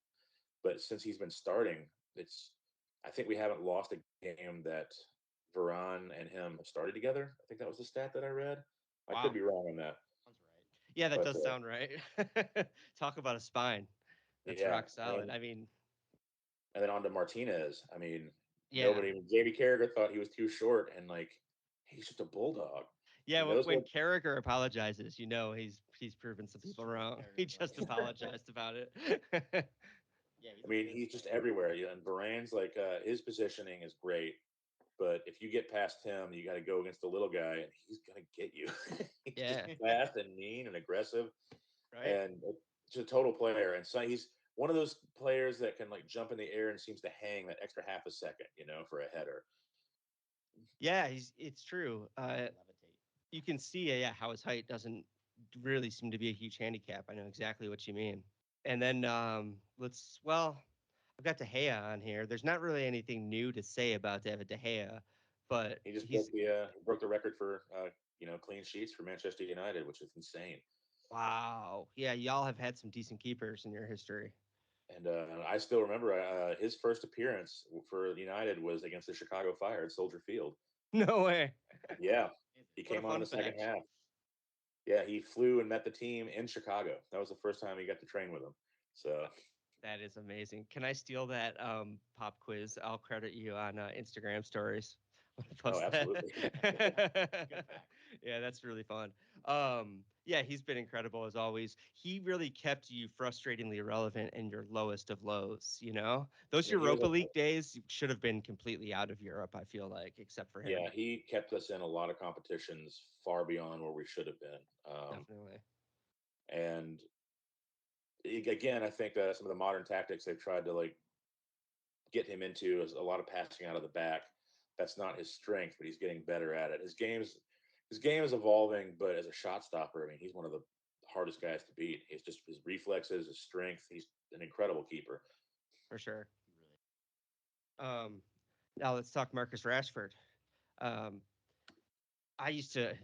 [SPEAKER 4] but since he's been starting, it's I think we haven't lost a game that Varane and him have started together. I think that was the stat that I read. I could
[SPEAKER 1] Wow.
[SPEAKER 4] be wrong on that,
[SPEAKER 5] Sounds right.
[SPEAKER 1] Yeah, that
[SPEAKER 4] but
[SPEAKER 1] does sound right. Talk about a spine. That's
[SPEAKER 4] yeah,
[SPEAKER 1] rock solid. I mean,
[SPEAKER 4] and then on to Martinez. I mean,
[SPEAKER 1] yeah.
[SPEAKER 4] nobody. JB Carragher thought he was too short, and like he's just a bulldog.
[SPEAKER 1] Yeah,
[SPEAKER 4] He knows
[SPEAKER 1] when
[SPEAKER 4] what.
[SPEAKER 1] Carragher apologizes, he's proven some people
[SPEAKER 5] Straight
[SPEAKER 1] wrong. He
[SPEAKER 5] Carragher
[SPEAKER 1] just
[SPEAKER 5] vibes.
[SPEAKER 1] apologized about it.
[SPEAKER 5] Yeah, he's
[SPEAKER 4] I
[SPEAKER 5] a
[SPEAKER 4] mean,
[SPEAKER 5] good
[SPEAKER 4] he's just
[SPEAKER 5] player.
[SPEAKER 4] everywhere. Yeah, and Varane's like his positioning is great, but if you get past him, you got to go against the little guy, and he's gonna get you. He's just
[SPEAKER 1] Yeah,
[SPEAKER 4] fast and mean and aggressive,
[SPEAKER 1] right.
[SPEAKER 4] and just a total player. And so he's one of those players that can like jump in the air and seems to hang that extra half a second, for a header.
[SPEAKER 1] Yeah, it's true.
[SPEAKER 5] Levitate.
[SPEAKER 1] You can see, yeah, how his height doesn't really seem to be a huge handicap. I know exactly what you mean. And then I've got De Gea on here. There's not really anything new to say about David De Gea, but
[SPEAKER 4] He just
[SPEAKER 1] he's
[SPEAKER 4] broke the record for clean sheets for Manchester United, which is insane.
[SPEAKER 1] wow. Yeah, y'all have had some decent keepers in your history.
[SPEAKER 4] And I still remember his first appearance for United was against the Chicago Fire at Soldier Field.
[SPEAKER 1] No way.
[SPEAKER 4] Yeah,
[SPEAKER 5] Amazing.
[SPEAKER 4] he
[SPEAKER 1] What a
[SPEAKER 4] came on in
[SPEAKER 1] fun
[SPEAKER 4] the second
[SPEAKER 1] fact.
[SPEAKER 4] half. Yeah, he flew and met the team in Chicago. That was the first time he got to train with them. So,
[SPEAKER 1] That is amazing. Can I steal that pop quiz? I'll credit you on Instagram stories. When I
[SPEAKER 4] oh,
[SPEAKER 1] post that.
[SPEAKER 4] absolutely.
[SPEAKER 5] Good fact.
[SPEAKER 1] Yeah, that's really fun. Yeah, he's been incredible as always. He really kept you frustratingly relevant in your lowest of lows.
[SPEAKER 4] I
[SPEAKER 1] Those
[SPEAKER 4] mean, he was
[SPEAKER 1] Europa
[SPEAKER 4] a
[SPEAKER 1] League days should have been completely out of Europe. I feel like, except for him.
[SPEAKER 4] yeah. He kept us in a lot of competitions far beyond where we should have been.
[SPEAKER 1] Definitely.
[SPEAKER 4] And again, I think that some of the modern tactics they've tried to like get him into is a lot of passing out of the back. That's not his strength, but he's getting better at it. His game is evolving, but as a shot stopper, I mean, he's one of the hardest guys to beat. He's just his reflexes, his strength. He's an incredible keeper.
[SPEAKER 1] For sure.
[SPEAKER 5] He really.
[SPEAKER 1] Now let's talk Marcus Rashford. Um, he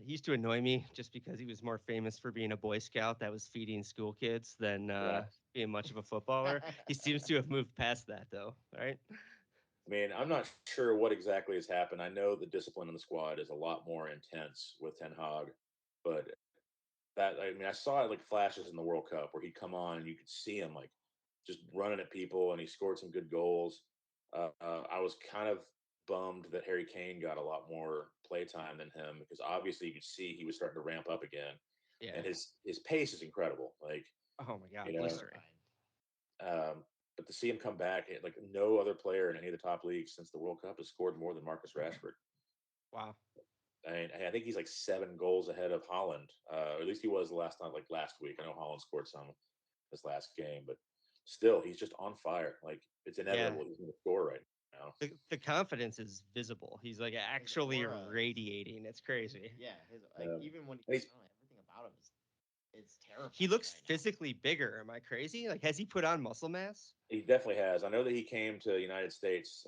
[SPEAKER 1] used to annoy me just because he was more famous for being a Boy Scout that was feeding school kids than
[SPEAKER 4] Yeah,
[SPEAKER 1] being much of a footballer. He seems to have moved past that though, right?
[SPEAKER 4] I mean, I'm not sure what exactly has happened. I know the discipline in the squad is a lot more intense with Ten Hag, but I saw it like flashes in the World Cup where he'd come on and you could see him like just running at people, and he scored some good goals. I was kind of bummed that Harry Kane got a lot more playtime than him because obviously you could see he was starting to ramp up again, and
[SPEAKER 1] Yeah.
[SPEAKER 4] his pace is incredible. Like
[SPEAKER 1] Oh my
[SPEAKER 4] you
[SPEAKER 1] God,
[SPEAKER 4] know,
[SPEAKER 1] blistering.
[SPEAKER 5] Terrifying.
[SPEAKER 4] But to see him come back, like no other player in any of the top leagues since the World Cup has scored more than Marcus Rashford.
[SPEAKER 1] Wow.
[SPEAKER 4] I think he's like 7 goals ahead of Holland. Or at least he was the last time, like last week. I know Holland scored some this last game, but still, he's just on fire. Like it's
[SPEAKER 1] Yeah.
[SPEAKER 4] inevitable he's going to score right now.
[SPEAKER 1] The confidence is visible. He's like
[SPEAKER 5] His
[SPEAKER 1] actually
[SPEAKER 5] aura is-
[SPEAKER 1] radiating. It's crazy.
[SPEAKER 5] Yeah, his like even when
[SPEAKER 4] And he's
[SPEAKER 5] I don't know, everything about him is it's terrifying.
[SPEAKER 1] He looks
[SPEAKER 5] right now.
[SPEAKER 1] physically bigger. Am I crazy? Like, has he put on muscle mass?
[SPEAKER 4] He definitely has. I know that he came to the United States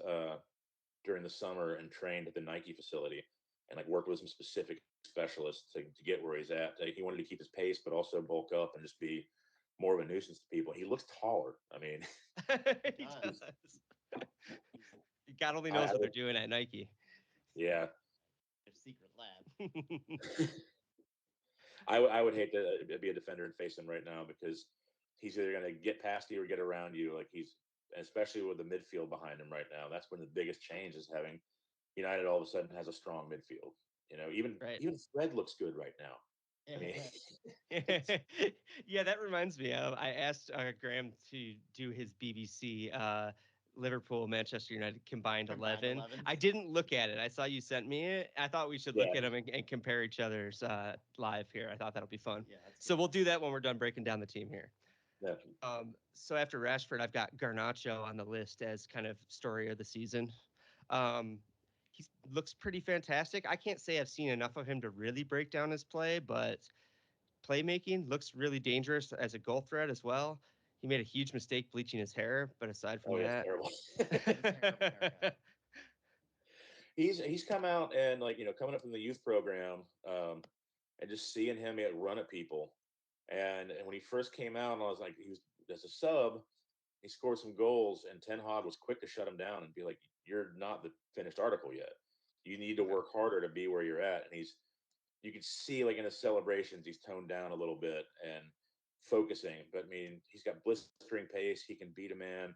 [SPEAKER 4] during the summer and trained at the Nike facility and like worked with some specific specialists to get where he's at. He wanted to keep his pace, but also bulk up and just be more of a nuisance to people. He looks taller. I mean,
[SPEAKER 1] He
[SPEAKER 5] does.
[SPEAKER 1] does.
[SPEAKER 5] He's
[SPEAKER 1] God only
[SPEAKER 4] I,
[SPEAKER 1] knows
[SPEAKER 4] I
[SPEAKER 1] what they're
[SPEAKER 4] would,
[SPEAKER 1] doing at Nike.
[SPEAKER 4] yeah,
[SPEAKER 5] their secret lab.
[SPEAKER 4] I would hate to be a defender and face him right now because he's either going to get past you or get around you. Like especially with the midfield behind him right now. That's when the biggest change is having United all of a sudden has a strong midfield. Even
[SPEAKER 1] Right.
[SPEAKER 4] even Fred looks good right now. I mean,
[SPEAKER 1] Yeah, that reminds me of I asked Graham to do his BBC Liverpool Manchester United combined
[SPEAKER 5] Combined
[SPEAKER 1] 11.
[SPEAKER 5] 11.
[SPEAKER 1] I didn't look at it. I saw you sent me it. I thought we should look
[SPEAKER 4] yeah,
[SPEAKER 1] at them and compare each other's live here. I thought that'll be fun.
[SPEAKER 5] Yeah, that's
[SPEAKER 1] So
[SPEAKER 5] good.
[SPEAKER 1] we'll do that when we're done breaking down the team here.
[SPEAKER 4] yeah.
[SPEAKER 1] So after Rashford, I've got Garnacho on the list as kind of story of the season. Um, he looks pretty fantastic. I can't say I've seen enough of him to really break down his play, but playmaking looks really dangerous as a goal threat as well. He made a huge mistake bleaching his hair, but aside from
[SPEAKER 4] Oh, yeah, it's
[SPEAKER 1] that,
[SPEAKER 4] terrible.
[SPEAKER 5] It's a terrible haircut.
[SPEAKER 4] He's come out and like coming up from the youth program, and just seeing him run at people, and when he first came out, I was like, he was as a sub. He scored some goals, and Ten Hag was quick to shut him down and be like, "You're not the finished article yet. You need to
[SPEAKER 1] Okay.
[SPEAKER 4] work harder to be where you're at." And you could see like in his celebrations, he's toned down a little bit and focusing. But I mean, he's got blistering pace. He can beat a man.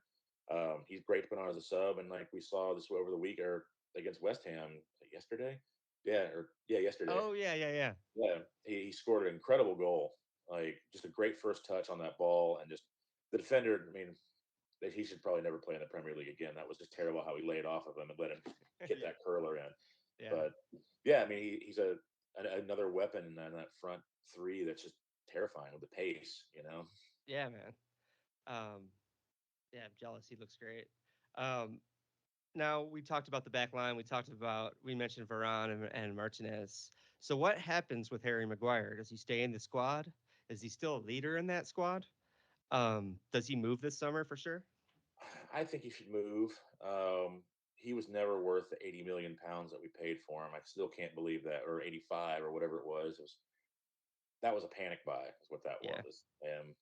[SPEAKER 4] He's great to put on as a sub, and like we saw this over the week or against West Ham yesterday. Yeah, yesterday.
[SPEAKER 1] Oh yeah.
[SPEAKER 4] Yeah, he scored an incredible goal. Like just a great first touch on that ball, and just the defender. I mean, that he should probably never play in the Premier League again. That was just terrible how he laid off of him and let him hit
[SPEAKER 5] Yeah.
[SPEAKER 4] that curler in.
[SPEAKER 1] Yeah,
[SPEAKER 4] But yeah, I mean, he's another weapon in that front three that's just terrifying with the pace.
[SPEAKER 1] yeah, man. Um, yeah, I'm jealous. He looks great. Um, Now we talked about the back line. We mentioned Varane and Martinez. So what happens with Harry Maguire? Does he stay in the squad? Is he still a leader in that squad? Does he move this summer for sure?
[SPEAKER 4] I think he should move. He was never worth the 80 million pounds that we paid for him. I still can't believe that, or 85 or whatever it was. That was a panic buy, is what that
[SPEAKER 1] Yeah,
[SPEAKER 4] was. And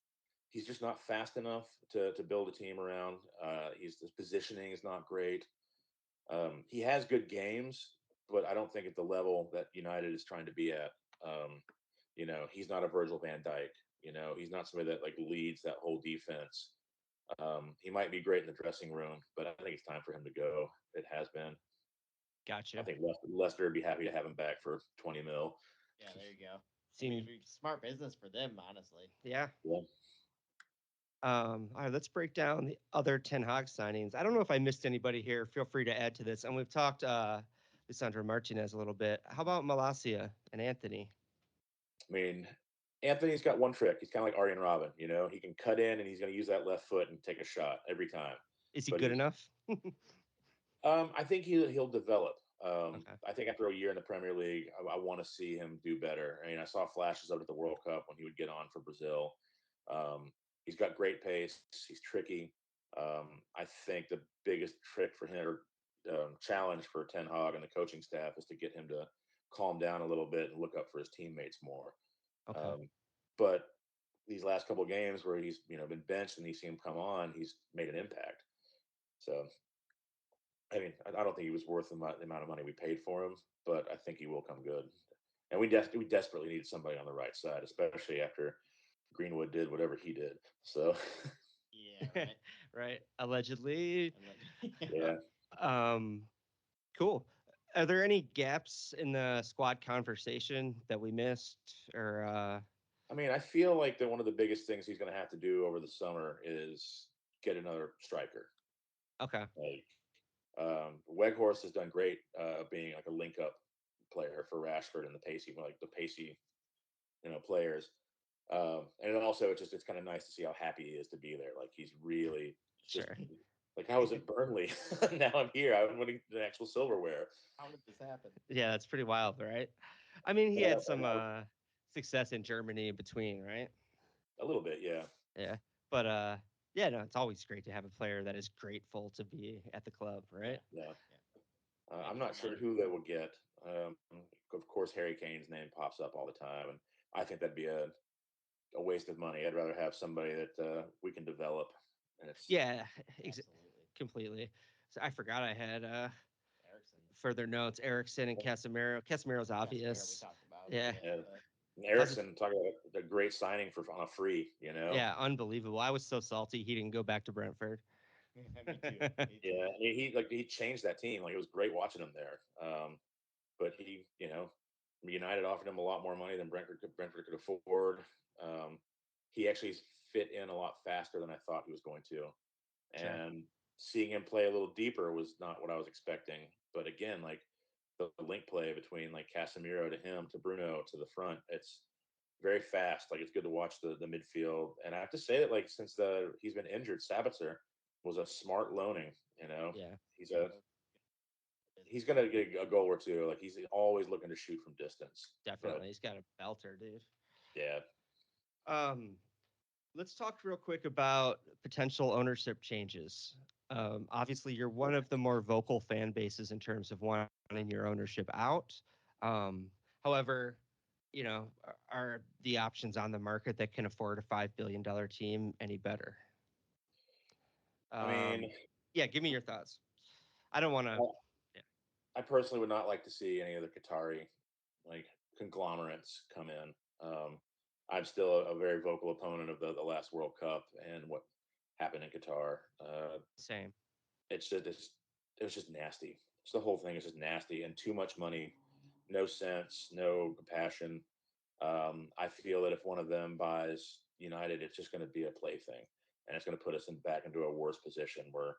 [SPEAKER 4] he's just not fast enough to build a team around. His positioning is not great. He has good games, but I don't think at the level that United is trying to be at. Um, he's not a Virgil van Dijk. He's not somebody that like leads that whole defense. He might be great in the dressing room, but I think it's time for him to go. It has been. I
[SPEAKER 1] gotcha.
[SPEAKER 4] think Leicester would be happy to have him back for 20 mil.
[SPEAKER 5] Yeah, there you go. I mean,
[SPEAKER 1] Seems
[SPEAKER 5] it'd be smart business for them, honestly.
[SPEAKER 1] yeah.
[SPEAKER 4] Yeah.
[SPEAKER 1] All right, let's break down the other Ten Hag signings. I don't know if I missed anybody here. Feel free to add to this. And we've talked Lisandro Martinez a little bit. How about Malacia and Anthony?
[SPEAKER 4] I mean, Anthony's got one trick. He's kind of like Arjen Robin. He can cut in and he's going to use that left foot and take a shot every time.
[SPEAKER 1] Is he
[SPEAKER 4] But
[SPEAKER 1] good
[SPEAKER 4] he's
[SPEAKER 1] enough?
[SPEAKER 4] I think he'll develop.
[SPEAKER 1] Okay.
[SPEAKER 4] I think after a year in the Premier League, I want to see him do better. I mean, I saw flashes of it at the World Cup when he would get on for Brazil. Um, he's got great pace. He's tricky. I think the biggest trick for him or challenge for Ten Hag and the coaching staff is to get him to calm down a little bit and look up for his teammates more.
[SPEAKER 1] Okay.
[SPEAKER 4] Um, but these last couple of games where he's been benched and you see him come on, he's made an impact. So I mean, I don't think he was worth the amount of money we paid for him, but I think he will come good. And we desperately need somebody on the right side, especially after Greenwood did whatever he did. So
[SPEAKER 5] Yeah, right.
[SPEAKER 1] Right. Allegedly.
[SPEAKER 4] yeah,
[SPEAKER 1] Um, cool. Are there any gaps in the squad conversation that we missed or
[SPEAKER 4] I mean, I feel like that one of the biggest things he's going to have to do over the summer is get another striker.
[SPEAKER 1] Okay.
[SPEAKER 4] Like Weghorst has done great being like a link up player for Rashford and the pacey, like the pacey, players. And then also it's kind of nice to see how happy he is to be there. Like he's really just
[SPEAKER 1] Sure.
[SPEAKER 4] like I was at Burnley. Now I'm here. I'm winning the actual silverware.
[SPEAKER 5] How did this happen?
[SPEAKER 1] Yeah, that's pretty wild, right? I mean, he
[SPEAKER 4] Yeah,
[SPEAKER 1] had some success in Germany in between, right?
[SPEAKER 4] a little bit, yeah.
[SPEAKER 1] Yeah. But yeah, no, it's always great to have a player that is grateful to be at the club, right?
[SPEAKER 4] Yeah.
[SPEAKER 5] Yeah.
[SPEAKER 4] I'm
[SPEAKER 5] Making
[SPEAKER 4] not
[SPEAKER 5] the
[SPEAKER 4] sure
[SPEAKER 5] money.
[SPEAKER 4] who they will get. Of course, Harry Kane's name pops up all the time, and I think that'd be a waste of money. I'd rather have somebody that we can develop. And it's
[SPEAKER 1] Yeah,
[SPEAKER 5] Absolutely.
[SPEAKER 1] completely. So I forgot I had
[SPEAKER 5] Erickson.
[SPEAKER 1] further notes. Erickson and Casemiro. Casemiro's
[SPEAKER 5] Casemiro we
[SPEAKER 1] obvious.
[SPEAKER 5] talked about.
[SPEAKER 1] Yeah.
[SPEAKER 4] yeah.
[SPEAKER 5] But
[SPEAKER 4] And
[SPEAKER 1] How's it?
[SPEAKER 4] Erickson, talk about a great signing for on a free.
[SPEAKER 1] Yeah, unbelievable. I was so salty he didn't go back to Brentford.
[SPEAKER 5] me too. Me too.
[SPEAKER 4] Yeah, he changed that team. Like it was great watching him there. But United offered him a lot more money than Brentford could afford. Um, he actually fit in a lot faster than I thought he was going to,
[SPEAKER 1] Sure.
[SPEAKER 4] and seeing him play a little deeper was not what I was expecting. But again, like the link play between like Casemiro to him to Bruno to the front, it's very fast. Like it's good to watch the midfield. And I have to say that like since he's been injured, Sabitzer was a smart loaning.
[SPEAKER 1] Yeah,
[SPEAKER 4] He's gonna get a goal or two. Like he's always looking to shoot from distance. But
[SPEAKER 1] definitely. He's got a belter, dude.
[SPEAKER 4] yeah,
[SPEAKER 1] Um, let's talk real quick about potential ownership changes. Obviously, you're one of the more vocal fan bases in terms of wanting your ownership out. However, are the options on the market that can afford a $5 billion team any better?
[SPEAKER 4] I
[SPEAKER 1] Um,
[SPEAKER 4] mean,
[SPEAKER 1] yeah, give me your thoughts. I don't want to.
[SPEAKER 4] I, I personally would not like to see any of the Qatari like conglomerates come in. I'm still a very vocal opponent of the last World Cup and what happened in Qatar.
[SPEAKER 1] Same.
[SPEAKER 4] It was just nasty. Just the whole thing is just nasty and too much money, no sense, no compassion. I feel that if one of them buys United, it's just going to be a plaything, and it's going to put us back into a worse position where,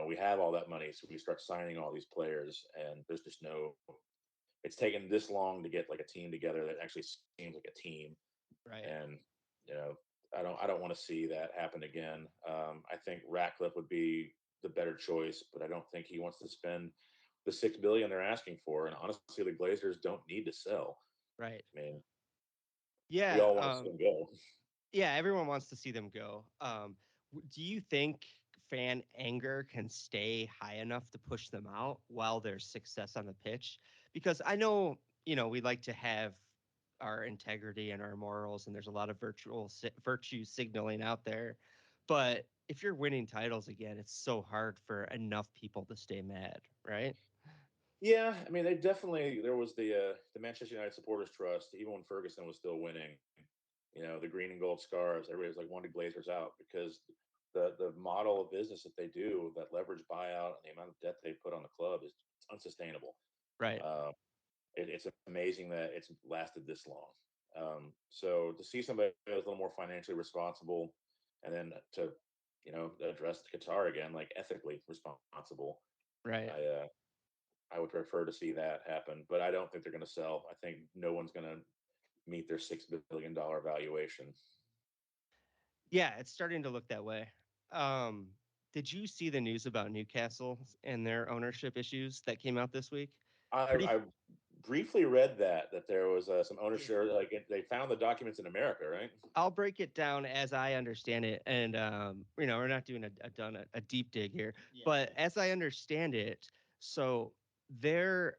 [SPEAKER 4] we have all that money, so we start signing all these players, and there's just no. It's taken this long to get like a team together that actually seems like a team,
[SPEAKER 1] Right.
[SPEAKER 4] and you know, I don't want to see that happen again. I think Ratcliffe would be the better choice, but I don't think he wants to spend the $6 billion they're asking for. And honestly, the Glazers don't need to sell.
[SPEAKER 1] Right.
[SPEAKER 4] I mean, we
[SPEAKER 1] Yeah.
[SPEAKER 4] all want to see them go.
[SPEAKER 1] Yeah, everyone wants to see them go. Do you think fan anger can stay high enough to push them out while there's success on the pitch? Because I know, we like to have our integrity and our morals, and there's a lot of virtue signaling out there. But if you're winning titles again, it's so hard for enough people to stay mad, right?
[SPEAKER 4] Yeah, I mean, there was the Manchester United Supporters Trust, even when Ferguson was still winning. The green and gold scarves. Everybody was like wanting Glazers out because the model of business that they do, that leverage buyout, and the amount of debt they put on the club is unsustainable.
[SPEAKER 1] Right.
[SPEAKER 4] Um, it's amazing that it's lasted this long. So to see somebody that's a little more financially responsible, and then to address Qatar again, like ethically responsible,
[SPEAKER 1] Right.
[SPEAKER 4] I uh, I would prefer to see that happen. But I don't think they're going to sell. I think no one's going to meet their $6 billion valuation.
[SPEAKER 1] Yeah, it's starting to look that way. Um, did you see the news about Newcastle and their ownership issues that came out this week?
[SPEAKER 4] I,
[SPEAKER 1] Pretty
[SPEAKER 4] I briefly read that there was some
[SPEAKER 1] Yeah.
[SPEAKER 4] ownership, like they found the documents in America, right?
[SPEAKER 1] I'll break it down as I understand it, and we're not doing a deep dig here,
[SPEAKER 5] Yeah.
[SPEAKER 1] but as I understand it, so their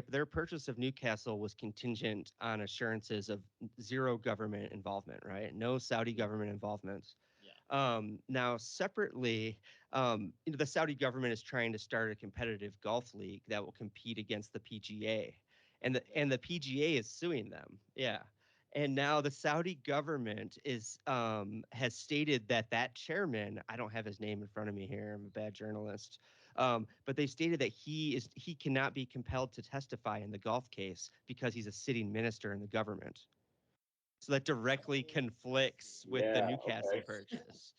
[SPEAKER 1] their purchase of Newcastle was contingent on assurances of zero government involvement, right? No Saudi government involvement.
[SPEAKER 5] Yeah.
[SPEAKER 1] Now, separately, the Saudi government is trying to start a competitive golf league that will compete against the PGA, and the PGA is suing them. Yeah. And now the Saudi government has stated that chairman, I don't have his name in front of me here, I'm a bad journalist, but they stated that he cannot be compelled to testify in the golf case because he's a sitting minister in the government. So that directly
[SPEAKER 5] Oh, I
[SPEAKER 1] conflicts
[SPEAKER 5] see.
[SPEAKER 1] with the
[SPEAKER 4] Yeah.
[SPEAKER 1] Newcastle
[SPEAKER 4] Okay.
[SPEAKER 1] purchase.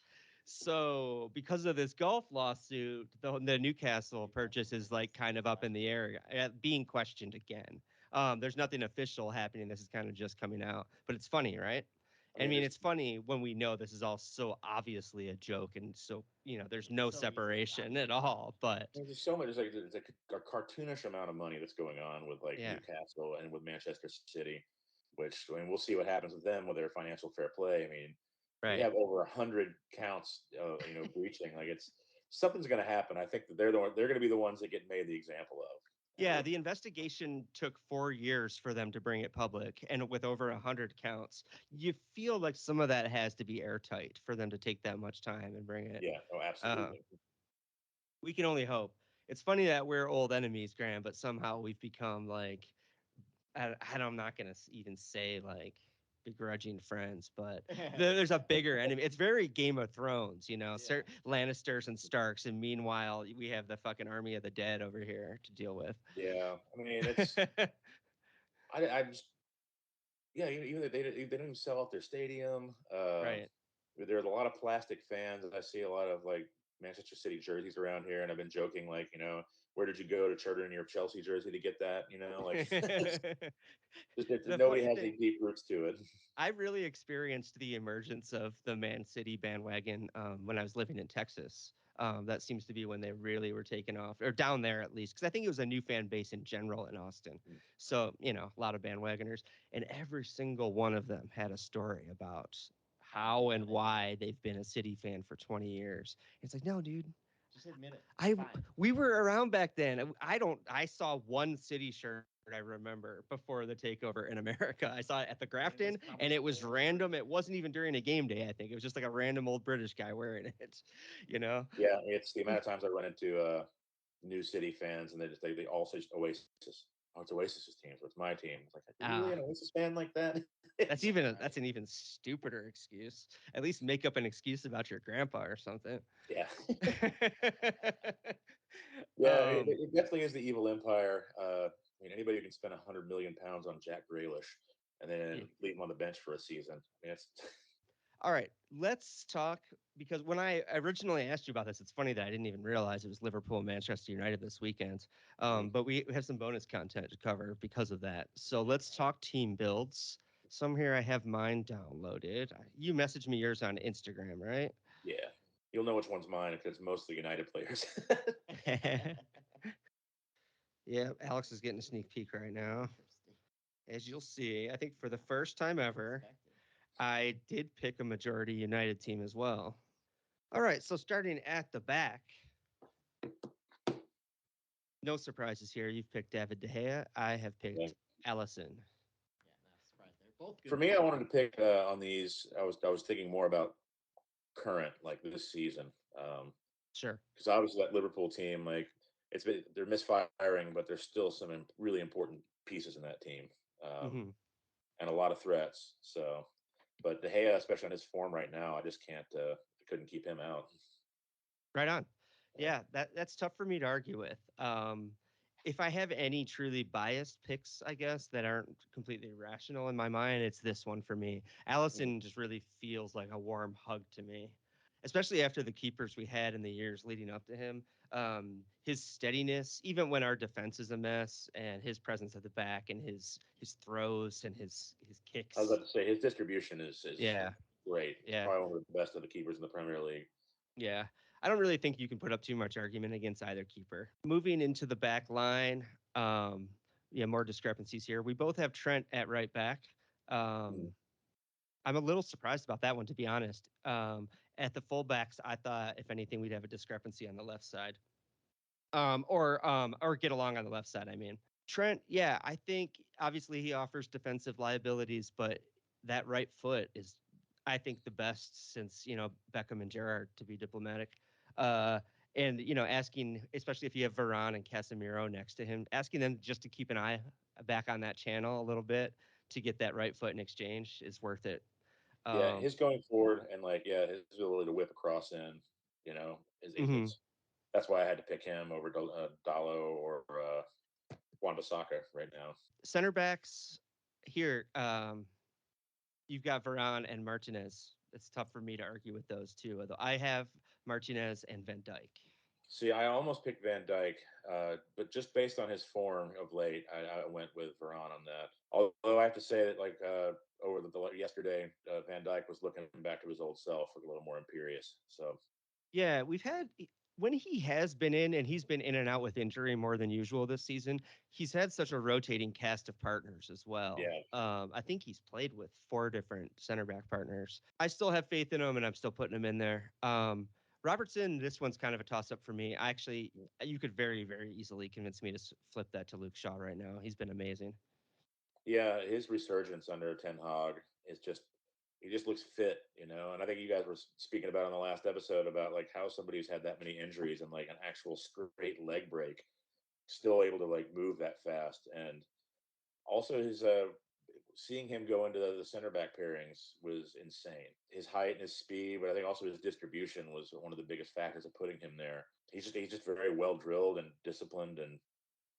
[SPEAKER 1] So because of this golf lawsuit, the Newcastle purchase is like kind of up in the air, being questioned again. There's nothing official happening. This is kind of just coming out, but it's funny, right?
[SPEAKER 4] I
[SPEAKER 1] I
[SPEAKER 4] mean,
[SPEAKER 1] mean,
[SPEAKER 4] there's
[SPEAKER 1] it's funny when we know this is all so obviously a joke, and so there's
[SPEAKER 5] It's
[SPEAKER 1] no
[SPEAKER 5] so easily
[SPEAKER 1] separation at
[SPEAKER 5] obvious.
[SPEAKER 1] all. But
[SPEAKER 4] there's just so much. There's like a cartoonish amount of money that's going on with like
[SPEAKER 1] yeah,
[SPEAKER 4] Newcastle and with Manchester City, which I mean, we'll see what happens with them with their financial fair play. I mean, when you
[SPEAKER 1] right.
[SPEAKER 4] have over 100 counts, breaching, like it's something's going to happen. I think that they're going to be the ones that get made the example of.
[SPEAKER 1] Yeah, the investigation took 4 years for them to bring it public, and with over 100 counts, you feel like some of that has to be airtight for them to take that much time and bring it.
[SPEAKER 4] Yeah, oh,
[SPEAKER 1] Uh,
[SPEAKER 4] absolutely.
[SPEAKER 1] we can only hope. It's funny that we're old enemies, Graham, but somehow we've become like I'm not gonna even say like begrudging friends, but there's a bigger enemy. It's very Game of Thrones,
[SPEAKER 5] Yeah.
[SPEAKER 1] Lannisters and Starks, and meanwhile we have the fucking army of the dead over here to deal with.
[SPEAKER 4] Yeah, I mean, I just yeah, even they don't even sell out their stadium.
[SPEAKER 1] Right.
[SPEAKER 4] There's a lot of plastic fans. I see a lot of like Manchester City jerseys around here, and I've been joking like, where did you go to charter in your Chelsea jersey to get that? Like
[SPEAKER 1] The
[SPEAKER 4] nobody
[SPEAKER 1] funny
[SPEAKER 4] has
[SPEAKER 1] thing,
[SPEAKER 4] any deep roots to it.
[SPEAKER 1] I really experienced the emergence of the Man City bandwagon when I was living in Texas. That seems to be when they really were taking off, or down there at least, because I think it was a new fan base in general in Austin. So, a lot of bandwagoners, and every single one of them had a story about how and why they've been a City fan for 20 years. It's like, no, dude,
[SPEAKER 5] Just admit it.
[SPEAKER 1] I
[SPEAKER 5] Fine.
[SPEAKER 1] we were around back then. I saw one City shirt I remember before the takeover in America. I saw it at the
[SPEAKER 5] And it was
[SPEAKER 1] Grafton, and
[SPEAKER 5] probably
[SPEAKER 1] it was
[SPEAKER 5] old
[SPEAKER 1] random. It
[SPEAKER 5] British.
[SPEAKER 1] wasn't even during a game day. I think it was just like a random old British guy wearing it. You know?
[SPEAKER 4] Yeah, it's the amount of times I run into new City fans, and they all say Oasis. Oh, it's Oasis's team, so it's my team. It's like, are you really
[SPEAKER 1] Ah,
[SPEAKER 4] an Oasis fan like that?
[SPEAKER 1] that's
[SPEAKER 5] Yeah,
[SPEAKER 1] that's
[SPEAKER 5] right.
[SPEAKER 1] an even stupider excuse. At least make up an excuse about your grandpa or something.
[SPEAKER 4] Yeah. Yeah,
[SPEAKER 1] um,
[SPEAKER 4] it definitely is the evil empire. I mean, anybody who can spend 100 million pounds on Jack Grealish and
[SPEAKER 1] yeah.
[SPEAKER 4] then leave him on the bench for a season. I mean, it's
[SPEAKER 1] All right, let's talk because when I originally asked you about this, it's funny that I didn't even realize it was Liverpool and Manchester United this weekend. But we have some bonus content to cover because of that. So let's talk team builds. Some here I have mine downloaded. You messaged me yours on Instagram, right?
[SPEAKER 4] yeah. You'll know which one's mine because it's mostly United players.
[SPEAKER 1] Yeah, Alex is getting a sneak peek right now.
[SPEAKER 5] Interesting.
[SPEAKER 1] As you'll see, I think for the first time ever,
[SPEAKER 5] Unexpected.
[SPEAKER 1] I did pick a majority United team as well. All right, so starting at the back, no surprises here. You've picked David De Gea. I have
[SPEAKER 4] Yeah.
[SPEAKER 1] picked Allison.
[SPEAKER 5] Yeah, not surprised. They're both
[SPEAKER 4] For
[SPEAKER 5] good
[SPEAKER 4] me, I
[SPEAKER 5] players.
[SPEAKER 4] wanted to pick on these. I was thinking more about current, like this season,
[SPEAKER 1] Sure.
[SPEAKER 4] because obviously that Liverpool team, like they're misfiring, but there's still some really important pieces in that team, um,
[SPEAKER 1] Hmm.
[SPEAKER 4] and a lot of threats. So, but De Gea, especially on his form right now, I just can't. I couldn't keep him out.
[SPEAKER 1] Right on.
[SPEAKER 4] Yeah.
[SPEAKER 1] Yeah, that's tough for me to argue with. If I have any truly biased picks, I guess, that aren't completely rational in my mind, it's this one for me.
[SPEAKER 4] Mhm.
[SPEAKER 1] Allison just really feels like a warm hug to me, especially after the keepers we had in the years leading up to him. His steadiness, even when our defense is a mess, and his presence at the back, and his throws and his
[SPEAKER 4] I was
[SPEAKER 1] kicks.
[SPEAKER 4] about to say his distribution is
[SPEAKER 1] Yeah,
[SPEAKER 4] great. He's
[SPEAKER 1] yeah.
[SPEAKER 4] probably one of the best of the keepers in the Premier League.
[SPEAKER 1] Yeah, I don't really think you can put up too much argument against either keeper. Moving into the back line, yeah, more discrepancies here. We both have Trent at right back.
[SPEAKER 4] Mhm.
[SPEAKER 1] Um, I'm a little surprised about that one, to be honest. At the fullbacks, I thought if anything, we'd have a discrepancy on the left side, or get along on the left side. I mean, Trent, yeah, I think obviously he offers defensive liabilities, but that right foot is, I think, the best since Beckham and Gerrard, to be diplomatic. Uh, and asking, especially if you have Varane and Casemiro next to him, asking them just to keep an eye back on that channel a little bit to get that right foot in exchange is worth it.
[SPEAKER 4] Yeah,
[SPEAKER 1] Um,
[SPEAKER 4] his going forward and like his ability to whip across in,
[SPEAKER 1] mhm.
[SPEAKER 4] it's that's why I had to pick him over Dallo or Wan-Bissaka right now.
[SPEAKER 1] Center backs here. You've got Varane and Martinez. it's tough for me to argue with those two. Although I have Martinez and Van Dyke.
[SPEAKER 4] See, I almost picked Van Dyke, but just based on his form of late, I went with Veron on that. Although I have to say that, like over the yesterday, Van Dyke was looking back to his old self, a little more imperious. So
[SPEAKER 1] Yeah, we've had when he has been in, and he's been in and out with injury more than usual this season. He's had such a rotating cast of partners as well.
[SPEAKER 4] yeah,
[SPEAKER 1] I think he's played with four different center back partners. I still have faith in him, and I'm still putting him in there. Robertson, this one's kind of a toss up for me. I actually, you could very, very easily convince me to flip that to Luke Shaw right now. He's been amazing.
[SPEAKER 4] yeah, his resurgence under Ten Hag is just he just looks fit, you know. And I think you guys were speaking about on the last episode about like how somebody who's had that many injuries and like an actual straight leg break still able to like move that fast. And also his seeing him go into the center back pairings was insane. His height and his speed, but I think also his distribution was one of the biggest factors of putting him there. He's just very well drilled and disciplined, and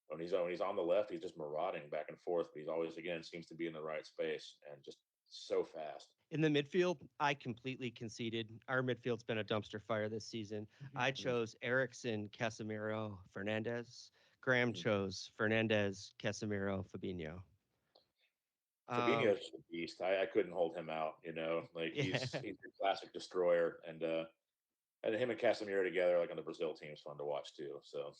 [SPEAKER 4] when he's on the left, he's just marauding back and forth. But he's always again seems to be in the right space and just so fast.
[SPEAKER 1] In the midfield, I completely conceded. Our midfield's been a dumpster fire this season. I
[SPEAKER 4] Mhm,
[SPEAKER 1] chose Erickson, Casemiro, Fernandez. Graham
[SPEAKER 4] mhm.
[SPEAKER 1] chose Fernandez, Casemiro, Fabinho.
[SPEAKER 4] Fabinho's
[SPEAKER 1] Um,
[SPEAKER 4] just a beast. I couldn't hold him out. You know, like he's
[SPEAKER 1] yeah.
[SPEAKER 4] he's a classic destroyer, and him and Casemiro together, like on the Brazil team, is fun to watch too. So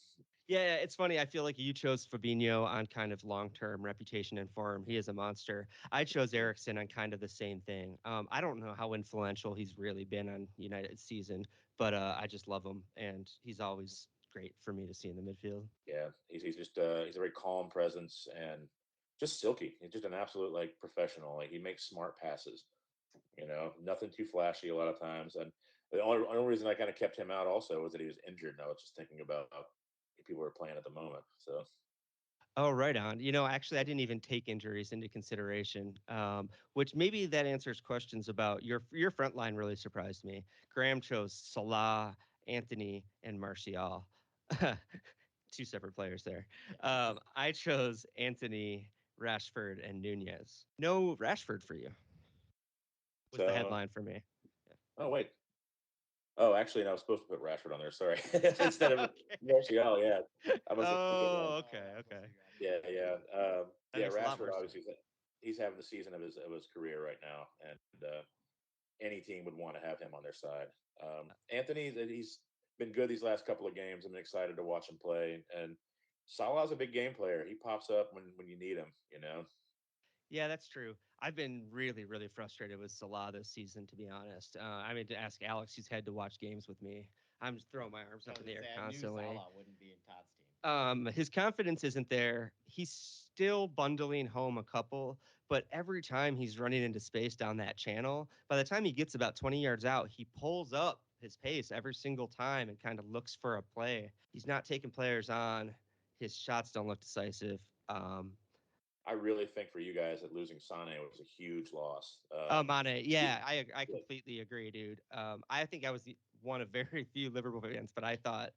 [SPEAKER 1] Yeah, it's funny. I feel like you chose Fabinho on kind of long-term reputation and form. He is a monster. I chose Erickson on kind of the same thing. I don't know how influential he's really been on United's season, but I just love him, and he's always great for me to see in the midfield.
[SPEAKER 4] yeah, he's just he's a very calm presence and just silky. He's just an absolute like professional. Like he makes smart passes. You know, nothing too flashy a lot of times. And the only reason I kind of kept him out also was that he was injured. And I was just thinking about if people were playing at the moment. So
[SPEAKER 1] Oh, right on. Actually, I didn't even take injuries into consideration, which maybe that answers questions about your front line. Really surprised me. Graham chose Salah, Anthony, and Martial. Two separate players there.
[SPEAKER 5] Yeah.
[SPEAKER 1] I chose Anthony, Rashford, and Nunez. No Rashford for you was the
[SPEAKER 4] so
[SPEAKER 1] headline for me.
[SPEAKER 4] oh wait. Oh, actually, no, I was supposed to put Rashford on there. Sorry, instead of
[SPEAKER 1] Okay.
[SPEAKER 4] Martial. Yeah, I must have thinking.
[SPEAKER 1] Oh,
[SPEAKER 5] Oh,
[SPEAKER 1] okay,
[SPEAKER 5] that was supposed
[SPEAKER 1] okay.
[SPEAKER 5] to be Rashford.
[SPEAKER 4] Yeah, yeah,
[SPEAKER 1] That
[SPEAKER 4] yeah.
[SPEAKER 1] makes a lot
[SPEAKER 4] Rashford
[SPEAKER 1] more sense.
[SPEAKER 4] obviously he's having the season of his career right now, and any team would want to have him on their side. Anthony, that he's been good these last couple of games. I'm excited to watch him play. And Salah's a big game player. He pops up when you need him. You know.
[SPEAKER 1] Yeah, that's true. I've been really, really frustrated with Salah this season, to be honest. I mean, to ask Alex, who's had to watch games with me. I'm just throwing my arms
[SPEAKER 5] I
[SPEAKER 1] up
[SPEAKER 5] was
[SPEAKER 1] in
[SPEAKER 5] gonna
[SPEAKER 1] the air
[SPEAKER 5] say I knew
[SPEAKER 1] constantly.
[SPEAKER 5] Salah wouldn't be in Todd's team.
[SPEAKER 1] His confidence isn't there. He's still bundling home a couple, but every time he's running into space down that channel, by the time he gets about 20 yards out, he pulls up his pace every single time and kind of looks for a play. He's not taking players on. His shots don't look decisive.
[SPEAKER 4] I really think for you guys that losing Sane was a huge loss.
[SPEAKER 1] Mane,
[SPEAKER 4] He-
[SPEAKER 1] yeah, I completely agree, dude. I think I was one of very few Liverpool fans, but I thought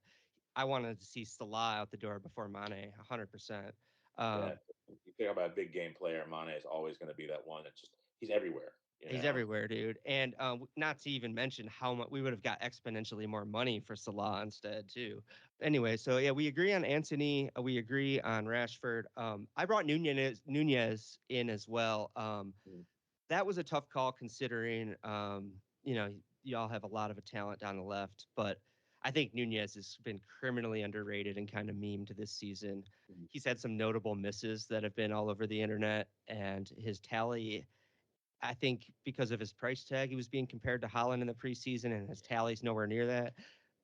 [SPEAKER 1] I wanted to see Salah out the door before Mane, 100%.
[SPEAKER 4] yeah,
[SPEAKER 1] Um,
[SPEAKER 4] you think about a big game player. Mane is always going to be that one. That's just he's everywhere. You
[SPEAKER 1] he's
[SPEAKER 4] know.
[SPEAKER 1] everywhere, dude. And not to even mention how much we would have got exponentially more money for Salah instead, too. Anyway, so yeah, we agree on Anthony. We agree on Rashford. I brought Nunez in as well.
[SPEAKER 4] Mm,
[SPEAKER 1] That was a tough call considering, y'all have a lot of a talent down the left, but I think Nunez has been criminally underrated and kind of memed this season.
[SPEAKER 4] mm,
[SPEAKER 1] He's had some notable misses that have been all over the internet, and his tally, I think because of his price tag, he was being compared to Holland in the preseason, and his
[SPEAKER 5] Yeah.
[SPEAKER 1] tally's nowhere near that.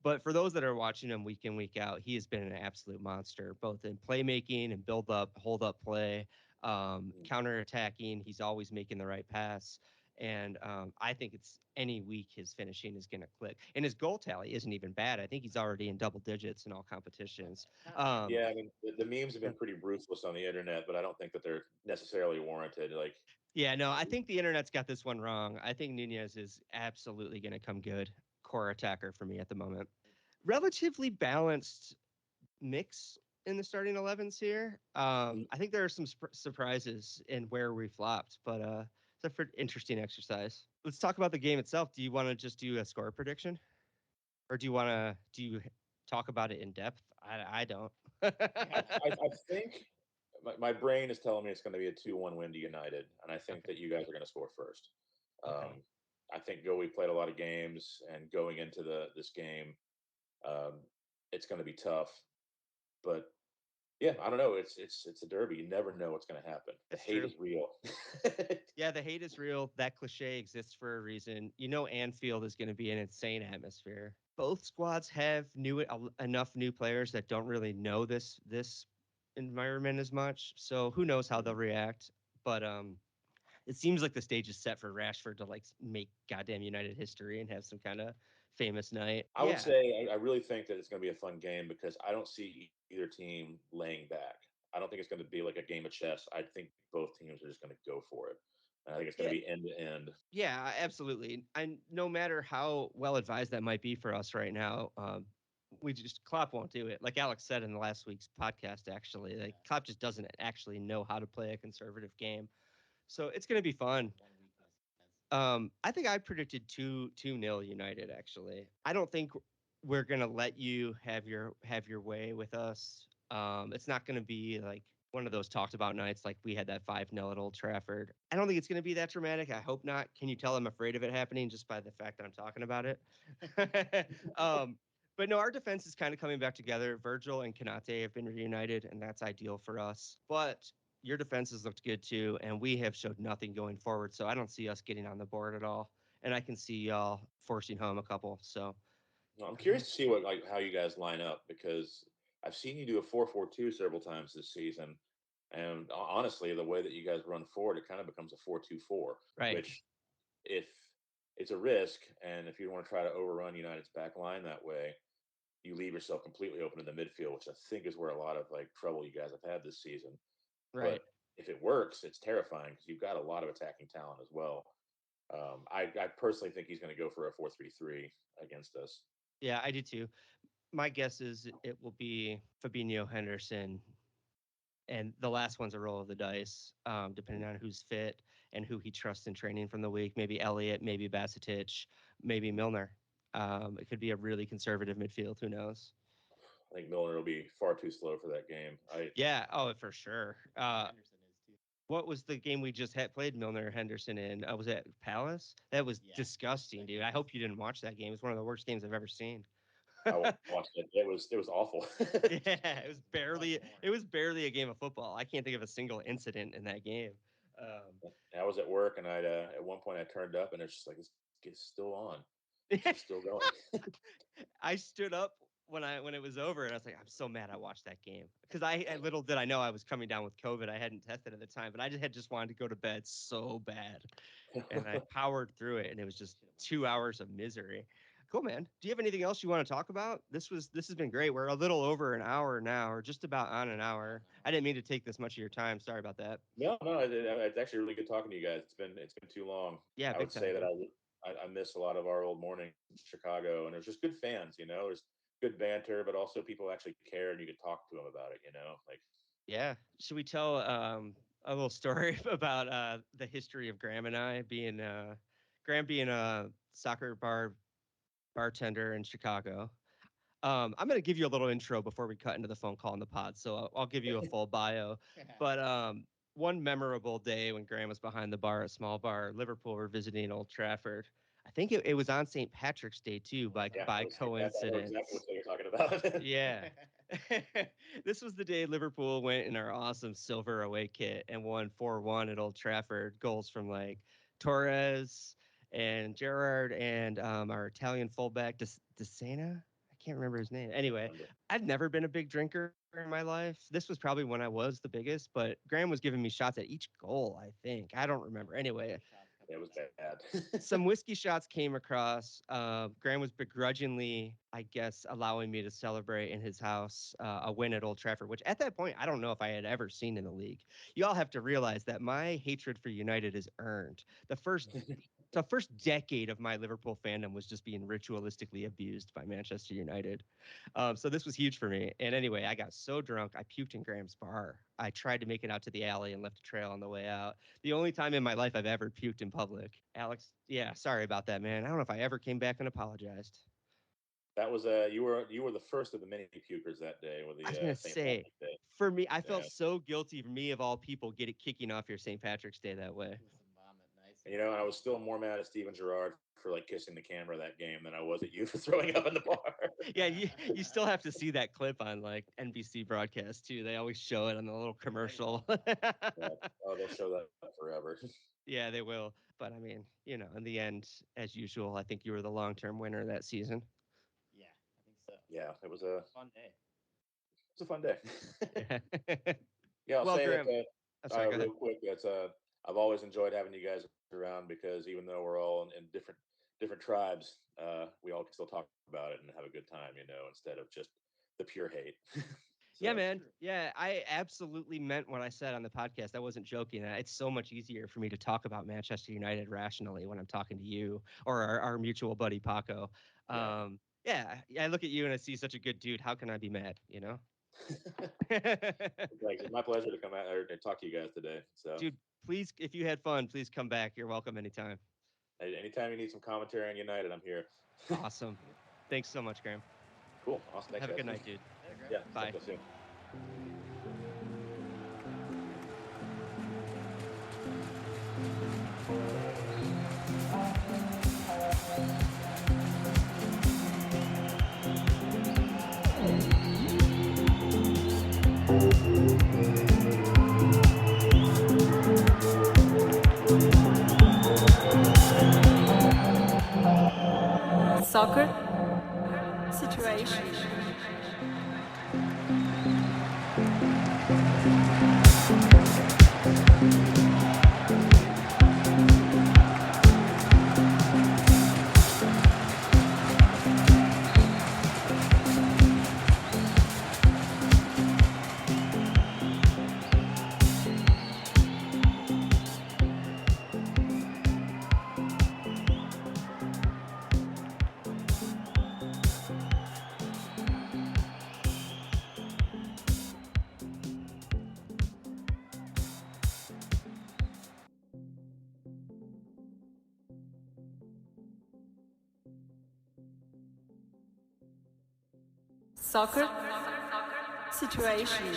[SPEAKER 1] But for those that are watching him week in, week out, he has been an absolute monster, both in playmaking and build up, hold up play,
[SPEAKER 4] mm.
[SPEAKER 1] counter attacking. He's always making the right pass. And I think it's any week his finishing is going to click. And his goal tally isn't even bad. I think he's already in double digits in all competitions. Um,
[SPEAKER 4] Yeah, I mean the memes have been pretty ruthless on the internet, but I don't think that they're necessarily warranted. Like,
[SPEAKER 1] Yeah, no, I
[SPEAKER 4] uh,
[SPEAKER 1] think the internet's got this one wrong. I think Nunez is absolutely going to come good core attacker for me at the moment. Relatively balanced mix in the starting 11s here.
[SPEAKER 4] mm,
[SPEAKER 1] I think there are some surprises in where we flopped, but it's a interesting exercise. let's talk about the game itself. Do you want to just do a score prediction, or do you talk about it in depth? I don't.
[SPEAKER 4] I think my brain is telling me it's going to be a 2-1 win to United, and I think
[SPEAKER 1] Okay.
[SPEAKER 4] that you guys are going to score first.
[SPEAKER 1] Okay.
[SPEAKER 4] I think we played a lot of games, and going into this game, um, it's going to be tough. But yeah, I don't know. It's a derby. You never know what's going to happen. The
[SPEAKER 1] That's
[SPEAKER 4] hate
[SPEAKER 1] true.
[SPEAKER 4] is real.
[SPEAKER 1] Yeah, the hate is real. That cliche exists for a reason. You know, Anfield is going to be an insane atmosphere. Both squads have enough new players that don't really know this environment as much. So who knows how they'll react? But it seems like the stage is set for Rashford to like make goddamn United history and have some kind of famous night.
[SPEAKER 4] I would
[SPEAKER 1] Yeah,
[SPEAKER 4] say I really think that it's going to be a fun game because I don't see either team laying back. I don't think it's going to be like a game of chess. I think both teams are just going to go for it. And I think it's going
[SPEAKER 1] yeah,
[SPEAKER 4] to be end to end.
[SPEAKER 1] yeah, absolutely. And no matter how well advised that might be for us right now, we just Klopp won't do it. Like Alex said in the last week's podcast, actually, like
[SPEAKER 5] Yeah.
[SPEAKER 1] Klopp just doesn't actually know how to play a conservative game. So it's going to be
[SPEAKER 5] That's
[SPEAKER 1] fun.
[SPEAKER 5] one weakness he has.
[SPEAKER 1] I think I predicted 2-0 United. Actually, I don't think we're gonna let you have your way with us. It's not gonna be like one of those talked about nights like we had that 5-0 at Old Trafford. I don't think it's gonna be that dramatic. I hope not. Can you tell I'm afraid of it happening just by the fact that I'm talking about it? um, but no, our defense is kind of coming back together. Virgil and Kanate have been reunited, and that's ideal for us. But your defense has looked good too, and we have showed nothing going forward. So I don't see us getting on the board at all. And I can see y'all forcing home a couple. So
[SPEAKER 4] Well, I'm curious to see what like how you guys line up because I've seen you do a 4-4-2 several times this season, and honestly, the way that you guys run forward, it kind of becomes a 4-2-4,
[SPEAKER 1] right,
[SPEAKER 4] which if it's a risk, and if you want to try to overrun United's back line that way, you leave yourself completely open in the midfield, which I think is where a lot of like trouble you guys have had this season.
[SPEAKER 1] right.
[SPEAKER 4] But if it works, it's terrifying because you've got a lot of attacking talent as well. I personally think he's going to go for a 4-3-3 against us.
[SPEAKER 1] Yeah, I do too. My guess is it will be Fabinho, Henderson, and the last one's a roll of the dice, depending on who's fit and who he trusts in training from the week. Maybe Elliott, maybe Bacetic, maybe Milner. It could be a really conservative midfield. Who knows?
[SPEAKER 4] I think Milner will be far too slow for that game.
[SPEAKER 1] Yeah. Oh, for sure.
[SPEAKER 5] I think Henderson is too.
[SPEAKER 1] What was the game we just had played Milner Henderson in? Was it Palace? That was
[SPEAKER 5] Yeah,
[SPEAKER 1] disgusting,
[SPEAKER 5] that
[SPEAKER 1] dude.
[SPEAKER 5] game
[SPEAKER 1] I
[SPEAKER 5] was.
[SPEAKER 1] hope you didn't watch that game. It's one of the worst games I've ever seen.
[SPEAKER 4] I watched it. It was awful.
[SPEAKER 1] Yeah, it was
[SPEAKER 5] There was
[SPEAKER 1] barely
[SPEAKER 5] more.
[SPEAKER 1] it was barely a game of football. I can't think of a single incident in that game.
[SPEAKER 4] I was at work, and I at one point I turned up, and it's just like it's still on. It's
[SPEAKER 1] Um,
[SPEAKER 4] just still going.
[SPEAKER 1] I stood up when it was over, and I was like, I'm so mad I watched that game because I little did I know I was coming down with COVID. I hadn't tested at the time, but I just wanted to go to bed so bad, and I powered through it, and it was just 2 hours of misery. Cool, man. Do you have anything else you want to talk about? This has been great. We're a little over an hour now, or just about on an
[SPEAKER 5] Yeah,
[SPEAKER 1] hour.
[SPEAKER 5] no.
[SPEAKER 1] I didn't mean to take this much of your time. Sorry about that.
[SPEAKER 4] No, no, it's actually really good talking to you guys. It's been too long.
[SPEAKER 1] Yeah,
[SPEAKER 4] I
[SPEAKER 1] big
[SPEAKER 4] would
[SPEAKER 1] time,
[SPEAKER 4] say that
[SPEAKER 1] dude.
[SPEAKER 4] I miss a lot of our old mornings in Chicago, and there's just good fans. There's good banter, but also people actually care, and you could talk to them about it. Like
[SPEAKER 1] Yeah. Should we tell a little story about the history of Graham and I being Graham being a soccer bartender in Chicago? I'm going to give you a little intro before we cut into the phone call in the pod, so I'll give you a full bio. But one memorable day when Graham was behind the bar at Small Bar, Liverpool were visiting Old Trafford. I think it was on St. Patrick's Day too,
[SPEAKER 5] It was
[SPEAKER 4] yeah,
[SPEAKER 5] on.
[SPEAKER 1] by
[SPEAKER 4] it was like that. I know exactly
[SPEAKER 1] coincidence.
[SPEAKER 4] what you're talking about.
[SPEAKER 1] Yeah. This was the day Liverpool went in our awesome silver away kit and won 4-1 at Old Trafford. Goals from like Torres and Gerrard and our Italian fullback, Desena. I can't remember his name. Anyway, I've never been a big drinker in my life. This was probably when I was the biggest, but Graham was giving me shots at each goal, I think. I don't remember. Anyway,
[SPEAKER 5] Whiskey shots
[SPEAKER 4] It
[SPEAKER 5] coming
[SPEAKER 4] was
[SPEAKER 5] across.
[SPEAKER 4] bad.
[SPEAKER 1] some whiskey shots came across. Graham was begrudgingly, I guess, allowing me to celebrate in his house a win at Old Trafford, which at that point I don't know if I had ever seen in the league. You all have to realize that my hatred for United is earned. The first the first decade of my Liverpool fandom was just being ritualistically abused by Manchester United. So this was huge for me. And anyway, I got so drunk, I puked in Graham's bar. I tried to make it out to the alley and left a trail on the way out. The only time in my life I've ever puked in public. Alex, yeah, sorry about that, man. I don't know if I ever came back and apologized.
[SPEAKER 4] That was you were the first of the many pukers that day with the
[SPEAKER 1] I was gonna
[SPEAKER 4] St.
[SPEAKER 1] say,
[SPEAKER 4] Patrick's Day.
[SPEAKER 1] for me, I
[SPEAKER 4] Yeah.
[SPEAKER 1] felt so guilty for me of all people kicking off your St. Patrick's Day that way.
[SPEAKER 5] Some vomit, nice.
[SPEAKER 4] And, and I was still more mad at Steven Gerrard for like kissing the camera that game than I was at you for throwing up in the bar.
[SPEAKER 1] Yeah, you still have to see that clip on like NBC broadcast too. They always show it on the little commercial.
[SPEAKER 4] Yeah. Oh, they'll show that forever.
[SPEAKER 1] Yeah, they will. But I mean, in the end, as usual, I think you were the long-term winner that season.
[SPEAKER 5] Yeah, I think so.
[SPEAKER 4] Yeah, it was a
[SPEAKER 5] Fun day.
[SPEAKER 4] fun day.
[SPEAKER 1] Yeah.
[SPEAKER 4] Yeah, I'll
[SPEAKER 1] Well,
[SPEAKER 4] say
[SPEAKER 1] Graham,
[SPEAKER 4] that
[SPEAKER 1] I'm sorry. Go ahead.
[SPEAKER 4] real quick. That's I've always enjoyed having you guys around because even though we're all in different tribes, we all can still talk about it and have a good time, instead of just the pure hate.
[SPEAKER 1] Yeah,
[SPEAKER 4] So,
[SPEAKER 1] man. Yeah, I absolutely meant what I said on the podcast. I wasn't joking. It's so much easier for me to talk about Manchester United rationally when I'm talking to you or our mutual buddy Paco.
[SPEAKER 4] Yeah.
[SPEAKER 1] Yeah, I look at you and I see such a good dude. How can I be mad?
[SPEAKER 4] Thanks. It's my pleasure to come out here and talk to you guys today. So,
[SPEAKER 1] Dude, please, if you had fun, please come back. You're welcome anytime.
[SPEAKER 4] anytime you need some commentary on United, I'm here.
[SPEAKER 1] Awesome. Thanks so much, Graham.
[SPEAKER 4] Cool. Awesome. Thanks,
[SPEAKER 1] Have a
[SPEAKER 4] guys.
[SPEAKER 1] good night, dude.
[SPEAKER 4] Yeah.
[SPEAKER 1] Bye.
[SPEAKER 4] Talk to you soon.
[SPEAKER 3] Soccer situation. Soccer situation.